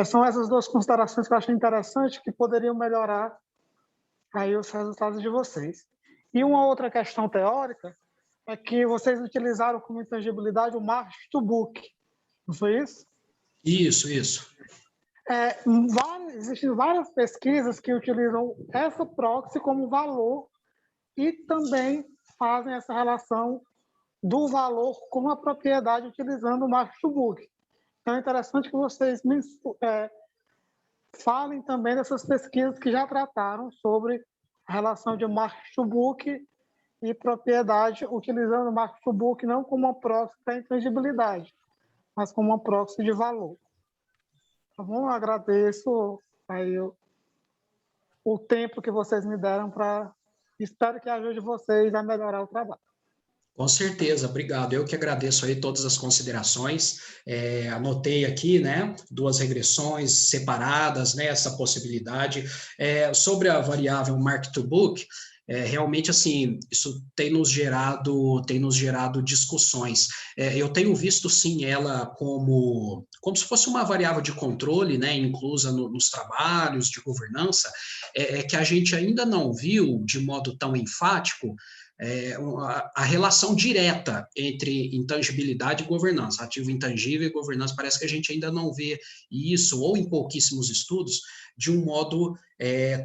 São essas duas considerações que eu acho interessante, que poderiam melhorar aí os resultados de vocês. E uma outra questão teórica é que vocês utilizaram como intangibilidade o mark to book. Não foi isso? Isso. Existem várias pesquisas que utilizam essa proxy como valor e também fazem essa relação do valor com a propriedade utilizando o mark to book. Então, é interessante que vocês falem também dessas pesquisas que já trataram sobre a relação de mark to book e propriedade, utilizando o mark to book não como uma proxy para intangibilidade, mas como uma proxy de valor. Tá bom? Eu agradeço aí o tempo que vocês me deram para... Espero que ajude vocês a melhorar o trabalho. Com certeza, obrigado. Eu que agradeço aí todas as considerações. Anotei aqui, né, duas regressões separadas, né, essa possibilidade. Sobre a variável mark to book, realmente, assim, isso tem nos gerado discussões. Eu tenho visto, sim, ela como se fosse uma variável de controle, né, inclusa nos trabalhos de governança, que a gente ainda não viu de modo tão enfático a relação direta entre intangibilidade e governança, ativo intangível e governança. Parece que a gente ainda não vê isso, ou em pouquíssimos estudos, de um modo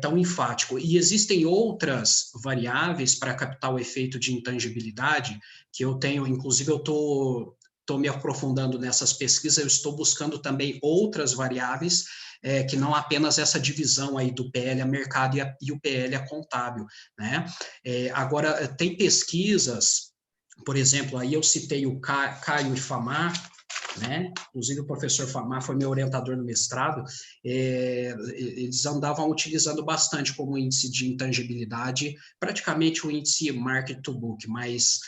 tão enfático. E existem outras variáveis para captar o efeito de intangibilidade, que eu tenho, inclusive eu estou me aprofundando nessas pesquisas, eu estou buscando também outras variáveis, que não apenas essa divisão aí do PL a mercado e o PL a contábil, né? Agora, tem pesquisas, por exemplo, aí eu citei o Caio e Famar, né? Inclusive o professor Famar foi meu orientador no mestrado, eles andavam utilizando bastante como índice de intangibilidade, praticamente o índice market to book, mas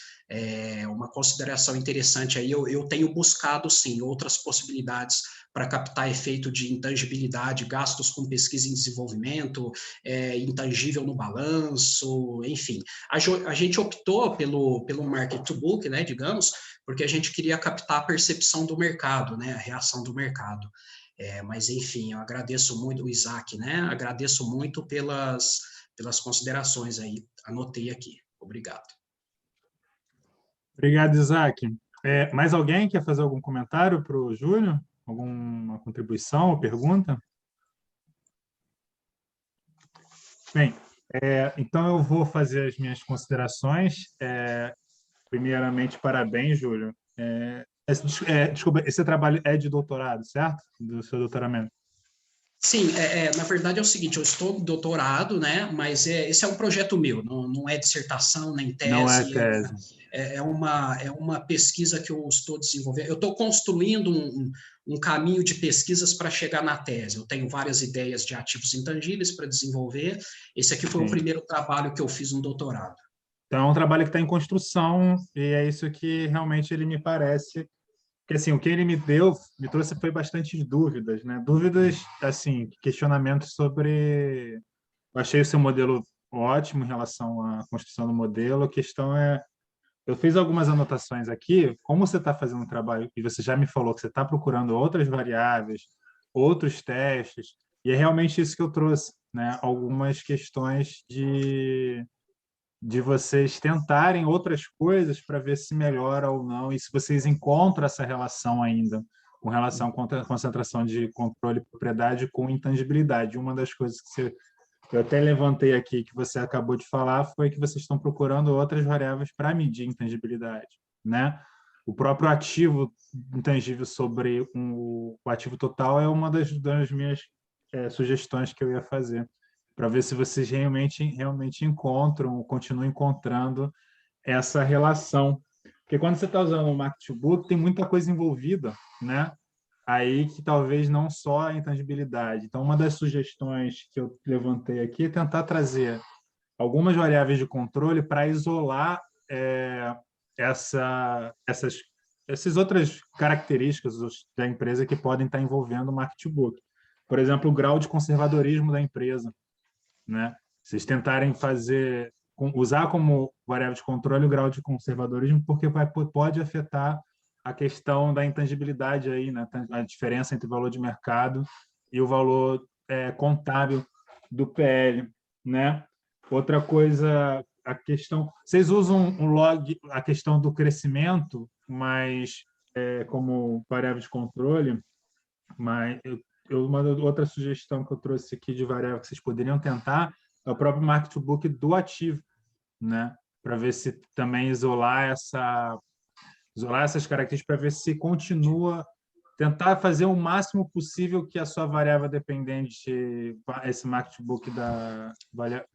uma consideração interessante aí, eu tenho buscado, sim, outras possibilidades para captar efeito de intangibilidade, gastos com pesquisa e desenvolvimento, intangível no balanço, enfim. A gente optou pelo market to book, né, digamos, porque a gente queria captar a percepção do mercado, né, a reação do mercado. Mas, enfim, eu agradeço muito o Isaac, né, agradeço muito pelas considerações aí, anotei aqui. Obrigado. Obrigado, Isaac. Mais alguém quer fazer algum comentário para o Júlio? Alguma contribuição ou pergunta? Bem, então eu vou fazer as minhas considerações. Primeiramente, parabéns, Júlio. Desculpa, esse trabalho é de doutorado, certo? Do seu doutoramento. Sim, na verdade é o seguinte, eu estou doutorado, né, mas esse é um projeto meu, não é dissertação, nem tese. Não é tese. É uma pesquisa que eu estou desenvolvendo. Eu estou construindo um caminho de pesquisas para chegar na tese. Eu tenho várias ideias de ativos intangíveis para desenvolver. Esse aqui foi o primeiro trabalho que eu fiz no doutorado. Então, é um trabalho que está em construção, e é isso que realmente ele me parece. Porque, assim, o que ele me trouxe foi bastante dúvidas, né? Dúvidas, assim, questionamentos sobre... Eu achei o seu modelo ótimo em relação à construção do modelo. A questão eu fiz algumas anotações aqui, como você está fazendo um trabalho, e você já me falou que você está procurando outras variáveis, outros testes, e é realmente isso que eu trouxe, né? Algumas questões de vocês tentarem outras coisas para ver se melhora ou não, e se vocês encontram essa relação ainda, com relação à concentração de controle e propriedade com intangibilidade. Uma das coisas que você eu até levantei aqui que você acabou de falar, foi que vocês estão procurando outras variáveis para medir intangibilidade, né? O próprio ativo intangível sobre o ativo total é uma das minhas sugestões que eu ia fazer, para ver se vocês realmente encontram, continuam encontrando essa relação. Porque quando você está usando o Mark2Book, tem muita coisa envolvida, né? Aí que talvez não só a intangibilidade. Então, uma das sugestões que eu levantei aqui é tentar trazer algumas variáveis de controle para isolar essas outras características da empresa que podem estar envolvendo o Mark2Book. Por exemplo, o grau de conservadorismo da empresa, né? Vocês tentarem usar como variável de controle o grau de conservadorismo, porque pode afetar a questão da intangibilidade aí, né? A diferença entre o valor de mercado e o valor contábil do PL, né? Outra coisa, a questão, vocês usam um log, a questão do crescimento, mas como variável de controle, mas uma outra sugestão que eu trouxe aqui de variável que vocês poderiam tentar é o próprio Mark2Book do ativo, né? Para ver se também isolar essas características, para ver se continua, tentar fazer o máximo possível que a sua variável dependente, esse Mark2Book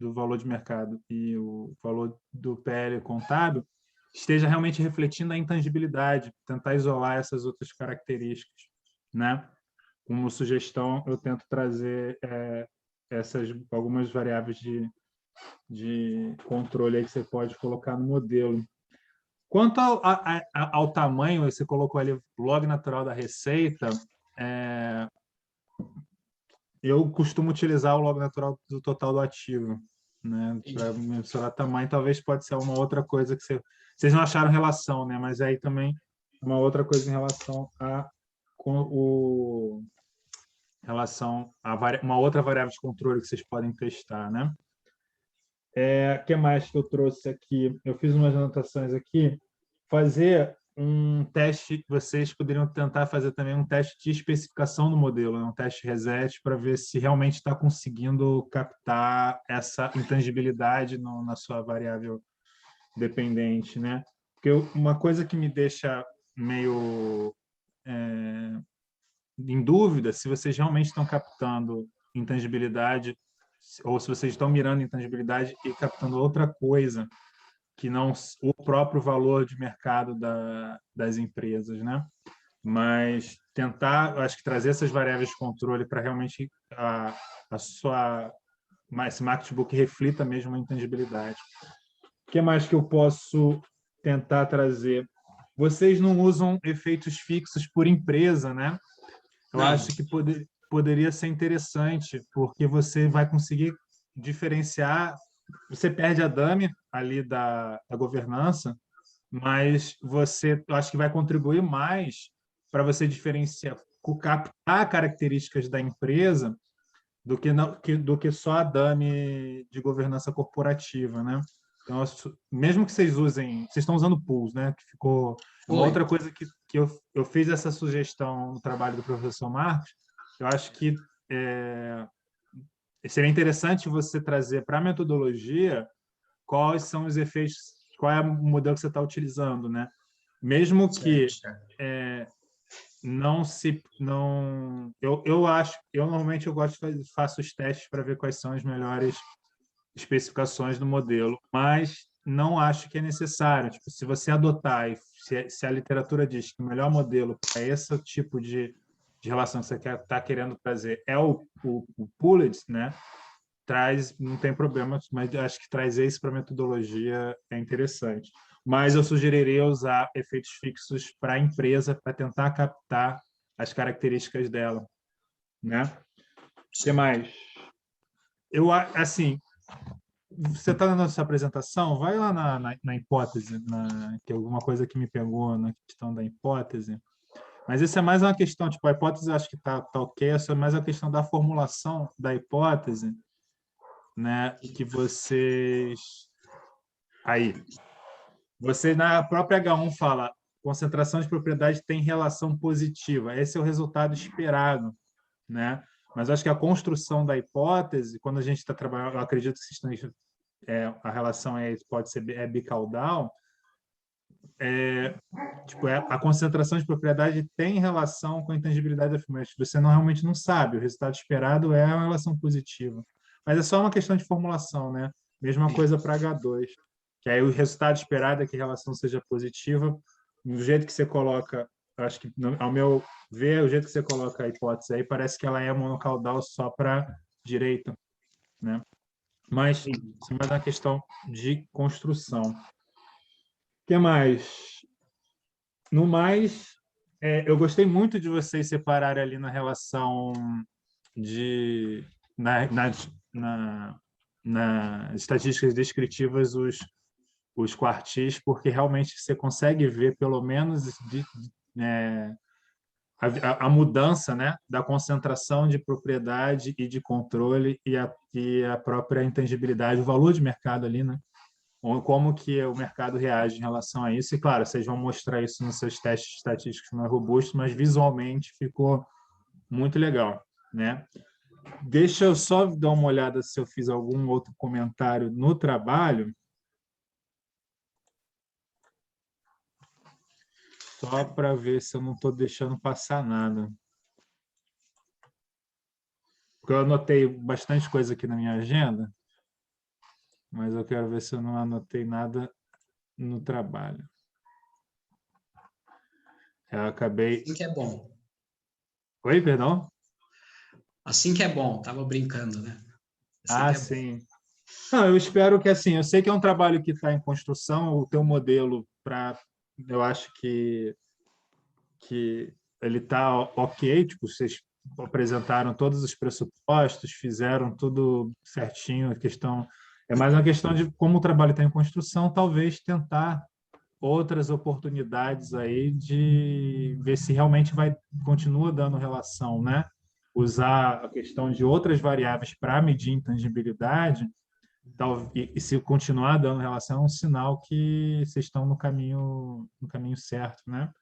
do valor de mercado e o valor do PL contábil, esteja realmente refletindo a intangibilidade, tentar isolar essas outras características, né? Como sugestão, eu tento trazer algumas variáveis de controle aí que você pode colocar no modelo. Quanto ao tamanho, você colocou ali o log natural da receita, eu costumo utilizar o log natural do total do ativo, né? Para mensurar tamanho, talvez pode ser uma outra coisa que vocês não acharam relação, né? Mas aí também uma outra coisa em relação uma outra variável de controle que vocês podem testar, né? O que mais que eu trouxe aqui? Eu fiz umas anotações aqui. Fazer um teste, vocês poderiam tentar fazer também um teste de especificação do modelo, né? Um teste reset, para ver se realmente está conseguindo captar essa intangibilidade na sua variável dependente, né? Porque uma coisa que me deixa meio em dúvida se vocês realmente estão captando intangibilidade ou se vocês estão mirando intangibilidade e captando outra coisa que não o próprio valor de mercado das empresas, né? Mas tentar, acho que trazer essas variáveis de controle para realmente esse Mark2Book reflita mesmo a intangibilidade. O que mais que eu posso tentar trazer? Vocês não usam efeitos fixos por empresa, né? Eu acho que poderia ser interessante, porque você vai conseguir diferenciar. Você perde a dummy ali da governança, mas eu acho que vai contribuir mais para você diferenciar, captar características da empresa do que só a dummy de governança corporativa, né? Então, mesmo que vocês estão usando pools, né? Que ficou uma outra coisa que eu fiz essa sugestão no trabalho do professor Marcos. Eu acho que seria interessante você trazer para a metodologia quais são os efeitos, qual é o modelo que você está utilizando, né? Mesmo que eu normalmente faço os testes para ver quais são as melhores especificações do modelo, mas não acho que é necessário. Tipo, se você adotar e se a literatura diz que o melhor modelo para esse tipo de relação que você está querendo trazer é o Pulled, né? Não tem problema, mas acho que trazer isso para a metodologia é interessante. Mas eu sugeriria usar efeitos fixos para a empresa para tentar captar as características dela, né? O que mais? Assim, você está dando essa apresentação, vai lá na hipótese, que é alguma coisa que me pegou na questão da hipótese. Mas isso é mais uma questão, tipo, a hipótese eu acho que está ok, essa é mais a questão da formulação da hipótese, né? Que você na própria H1 fala concentração de propriedade tem relação positiva. Esse é o resultado esperado, né? Mas acho que a construção da hipótese, quando a gente está trabalhando, eu acredito que a relação pode ser bicaudal, a concentração de propriedade tem relação com a intangibilidade da firma. Você realmente não sabe, o resultado esperado é uma relação positiva. Mas é só uma questão de formulação, né? Mesma coisa para H2, que aí o resultado esperado é que a relação seja positiva. Do jeito que você coloca, acho que, ao meu ver, o jeito que você coloca a hipótese aí, parece que ela é monocaudal só para direita, né? Mas isso é mais uma questão de construção. O que mais? No mais, eu gostei muito de vocês separarem ali na relação de... nas estatísticas descritivas os quartis, porque realmente você consegue ver, pelo menos, a mudança, né, da concentração de propriedade e de controle e a própria intangibilidade, o valor de mercado ali, né? Como que o mercado reage em relação a isso. E, claro, vocês vão mostrar isso nos seus testes estatísticos mais robustos, mas visualmente ficou muito legal, né? Deixa eu só dar uma olhada se eu fiz algum outro comentário no trabalho. Só para ver se eu não estou deixando passar nada. Porque eu anotei bastante coisa aqui na minha agenda, mas eu quero ver se eu não anotei nada no trabalho. Eu acabei... Assim que é bom. Oi, perdão? Assim que é bom, estava brincando, né? Assim que é Sim. Não, eu espero que, assim, eu sei que é um trabalho que está em construção, o teu modelo, eu acho que ele está ok, tipo, vocês apresentaram todos os pressupostos, fizeram tudo certinho, é mais uma questão de como o trabalho está em construção, talvez tentar outras oportunidades aí de ver se realmente continua dando relação, né? Usar a questão de outras variáveis para medir intangibilidade, e se continuar dando relação, é um sinal que vocês estão no caminho certo, né?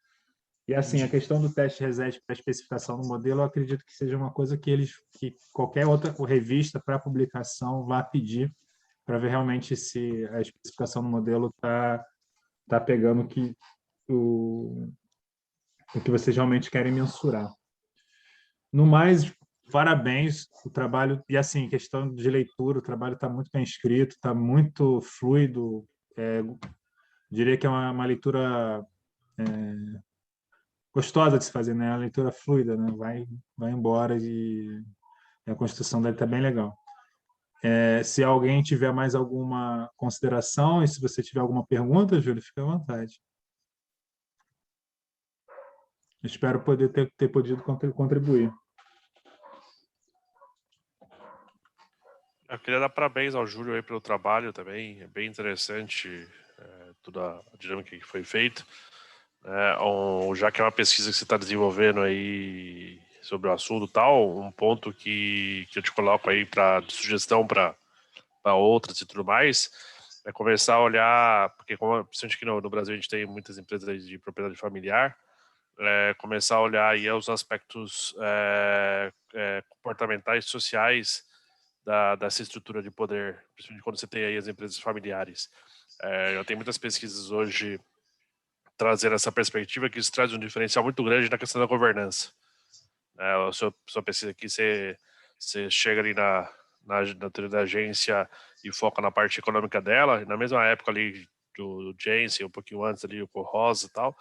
E assim, a questão do teste reset para a especificação do modelo, eu acredito que seja uma coisa que qualquer outra revista para publicação vá pedir para ver realmente se a especificação do modelo está pegando o que vocês realmente querem mensurar. No mais, parabéns, o trabalho, e assim, questão de leitura, o trabalho está muito bem escrito, está muito fluido, diria que é uma leitura gostosa de se fazer, né? A leitura fluida, né? Vai embora e a construção dele está bem legal. Se alguém tiver mais alguma consideração e se você tiver alguma pergunta, Júlio, fica à vontade. Espero poder ter podido contribuir. Eu queria dar parabéns ao Júlio aí pelo trabalho também, é bem interessante toda a dinâmica que foi feita. Já que é uma pesquisa que você está desenvolvendo aí sobre o assunto e tal, um ponto que eu te coloco aí de sugestão para outras e tudo mais, é começar a olhar, porque principalmente aqui no Brasil a gente tem muitas empresas de propriedade familiar, começar a olhar aí os aspectos comportamentais e sociais dessa estrutura de poder, principalmente quando você tem aí as empresas familiares. Eu tenho muitas pesquisas hoje trazer essa perspectiva, que isso traz um diferencial muito grande na questão da governança. A sua pesquisa aqui, você chega ali na teoria da agência e foca na parte econômica dela, e na mesma época ali do Jensen, um pouquinho antes ali, o Rosa e tal,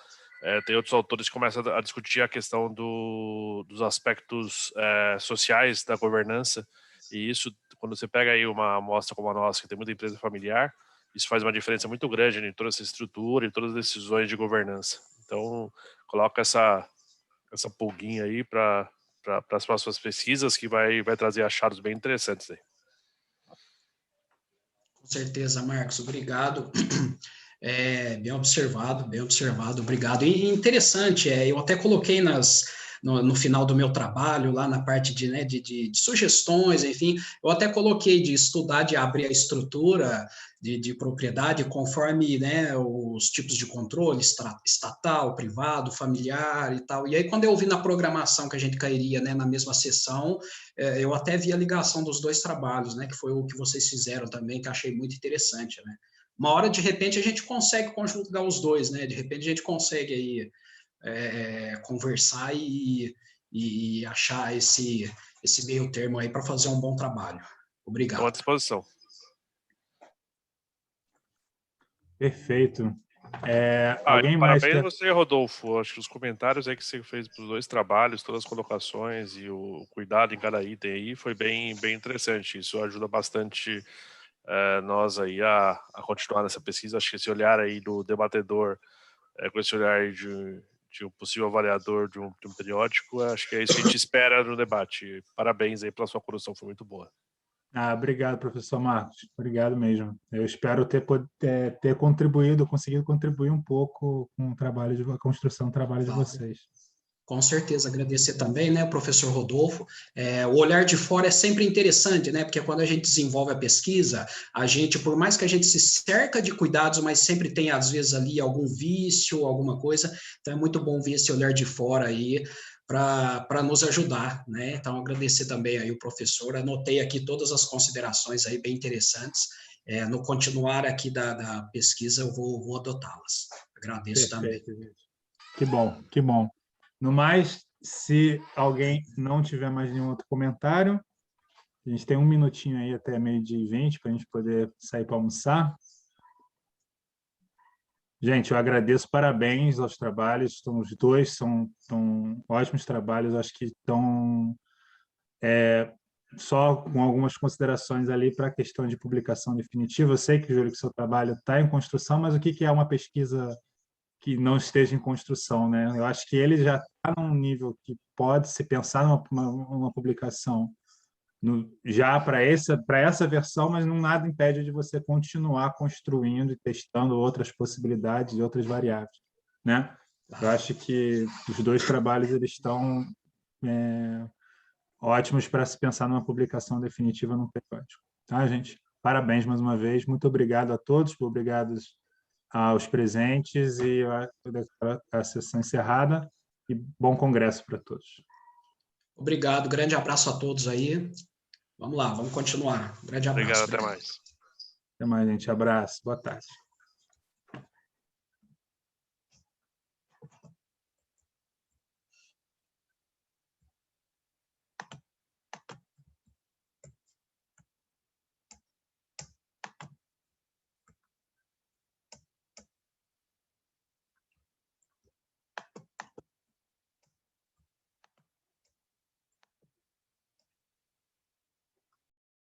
tem outros autores que começam a discutir a questão dos aspectos sociais da governança, e isso, quando você pega aí uma amostra como a nossa, que tem muita empresa familiar, isso faz uma diferença muito grande em toda essa estrutura e todas as decisões de governança. Então, coloca essa pulguinha aí para as próximas pesquisas, que vai trazer achados bem interessantes aí. Com certeza, Marcos, obrigado. Bem observado, obrigado. E interessante, eu até coloquei nas no final do meu trabalho, lá na parte de sugestões, enfim, eu até coloquei de estudar, de abrir a estrutura de propriedade conforme, né, os tipos de controle, estatal, privado, familiar e tal. E aí, quando eu vi na programação que a gente cairia, né, na mesma sessão, eu até vi a ligação dos dois trabalhos, né, que foi o que vocês fizeram também, que achei muito interessante, né. Uma hora, de repente, a gente consegue conjugar os dois, né, de repente a gente consegue aí conversar e achar esse meio termo aí para fazer um bom trabalho. Obrigado. Estou à disposição. Perfeito. Alguém mais parabéns quer... você, Rodolfo. Acho que os comentários aí que você fez para os dois trabalhos, todas as colocações e o cuidado em cada item aí foi bem interessante. Isso ajuda bastante nós aí a continuar nessa pesquisa. Acho que esse olhar aí do debatedor, com esse olhar aí de um possível avaliador de um periódico, acho que é isso que a gente espera no debate. Parabéns aí pela sua condução, foi muito boa. Obrigado, professor Marcos. Obrigado mesmo. Eu espero ter contribuído, conseguido contribuir um pouco com o trabalho a construção do trabalho de vocês. Com certeza, agradecer também, né, professor Rodolfo. O olhar de fora é sempre interessante, né, porque quando a gente desenvolve a pesquisa, a gente, por mais que a gente se cerca de cuidados, mas sempre tem, às vezes, ali algum vício, alguma coisa, então é muito bom ver esse olhar de fora aí para nos ajudar, né, então agradecer também aí o professor, anotei aqui todas as considerações aí bem interessantes, no continuar aqui da pesquisa eu vou adotá-las. Agradeço. Perfeito, também. Gente. Que bom, que bom. No mais, se alguém não tiver mais nenhum outro comentário, a gente tem um minutinho aí até 12h20 para a gente poder sair para almoçar. Gente, eu agradeço, parabéns aos trabalhos, os dois são ótimos trabalhos, acho que estão só com algumas considerações ali para a questão de publicação definitiva. Eu sei que, Júlio, que seu trabalho está em construção, mas o que é uma pesquisa que não esteja em construção, né? Eu acho que ele já está num nível que pode se pensar numa publicação já para essa versão, mas nada impede de você continuar construindo e testando outras possibilidades e outras variáveis, né? Eu acho que os dois trabalhos eles estão ótimos para se pensar numa publicação definitiva num periódico. Tá, gente? Parabéns mais uma vez. Muito obrigado a todos, obrigado aos presentes e a sessão encerrada e bom congresso para todos. Obrigado, grande abraço a todos aí. Vamos lá, vamos continuar. Grande abraço. Obrigado, até mais. Até mais, gente. Abraço. Boa tarde.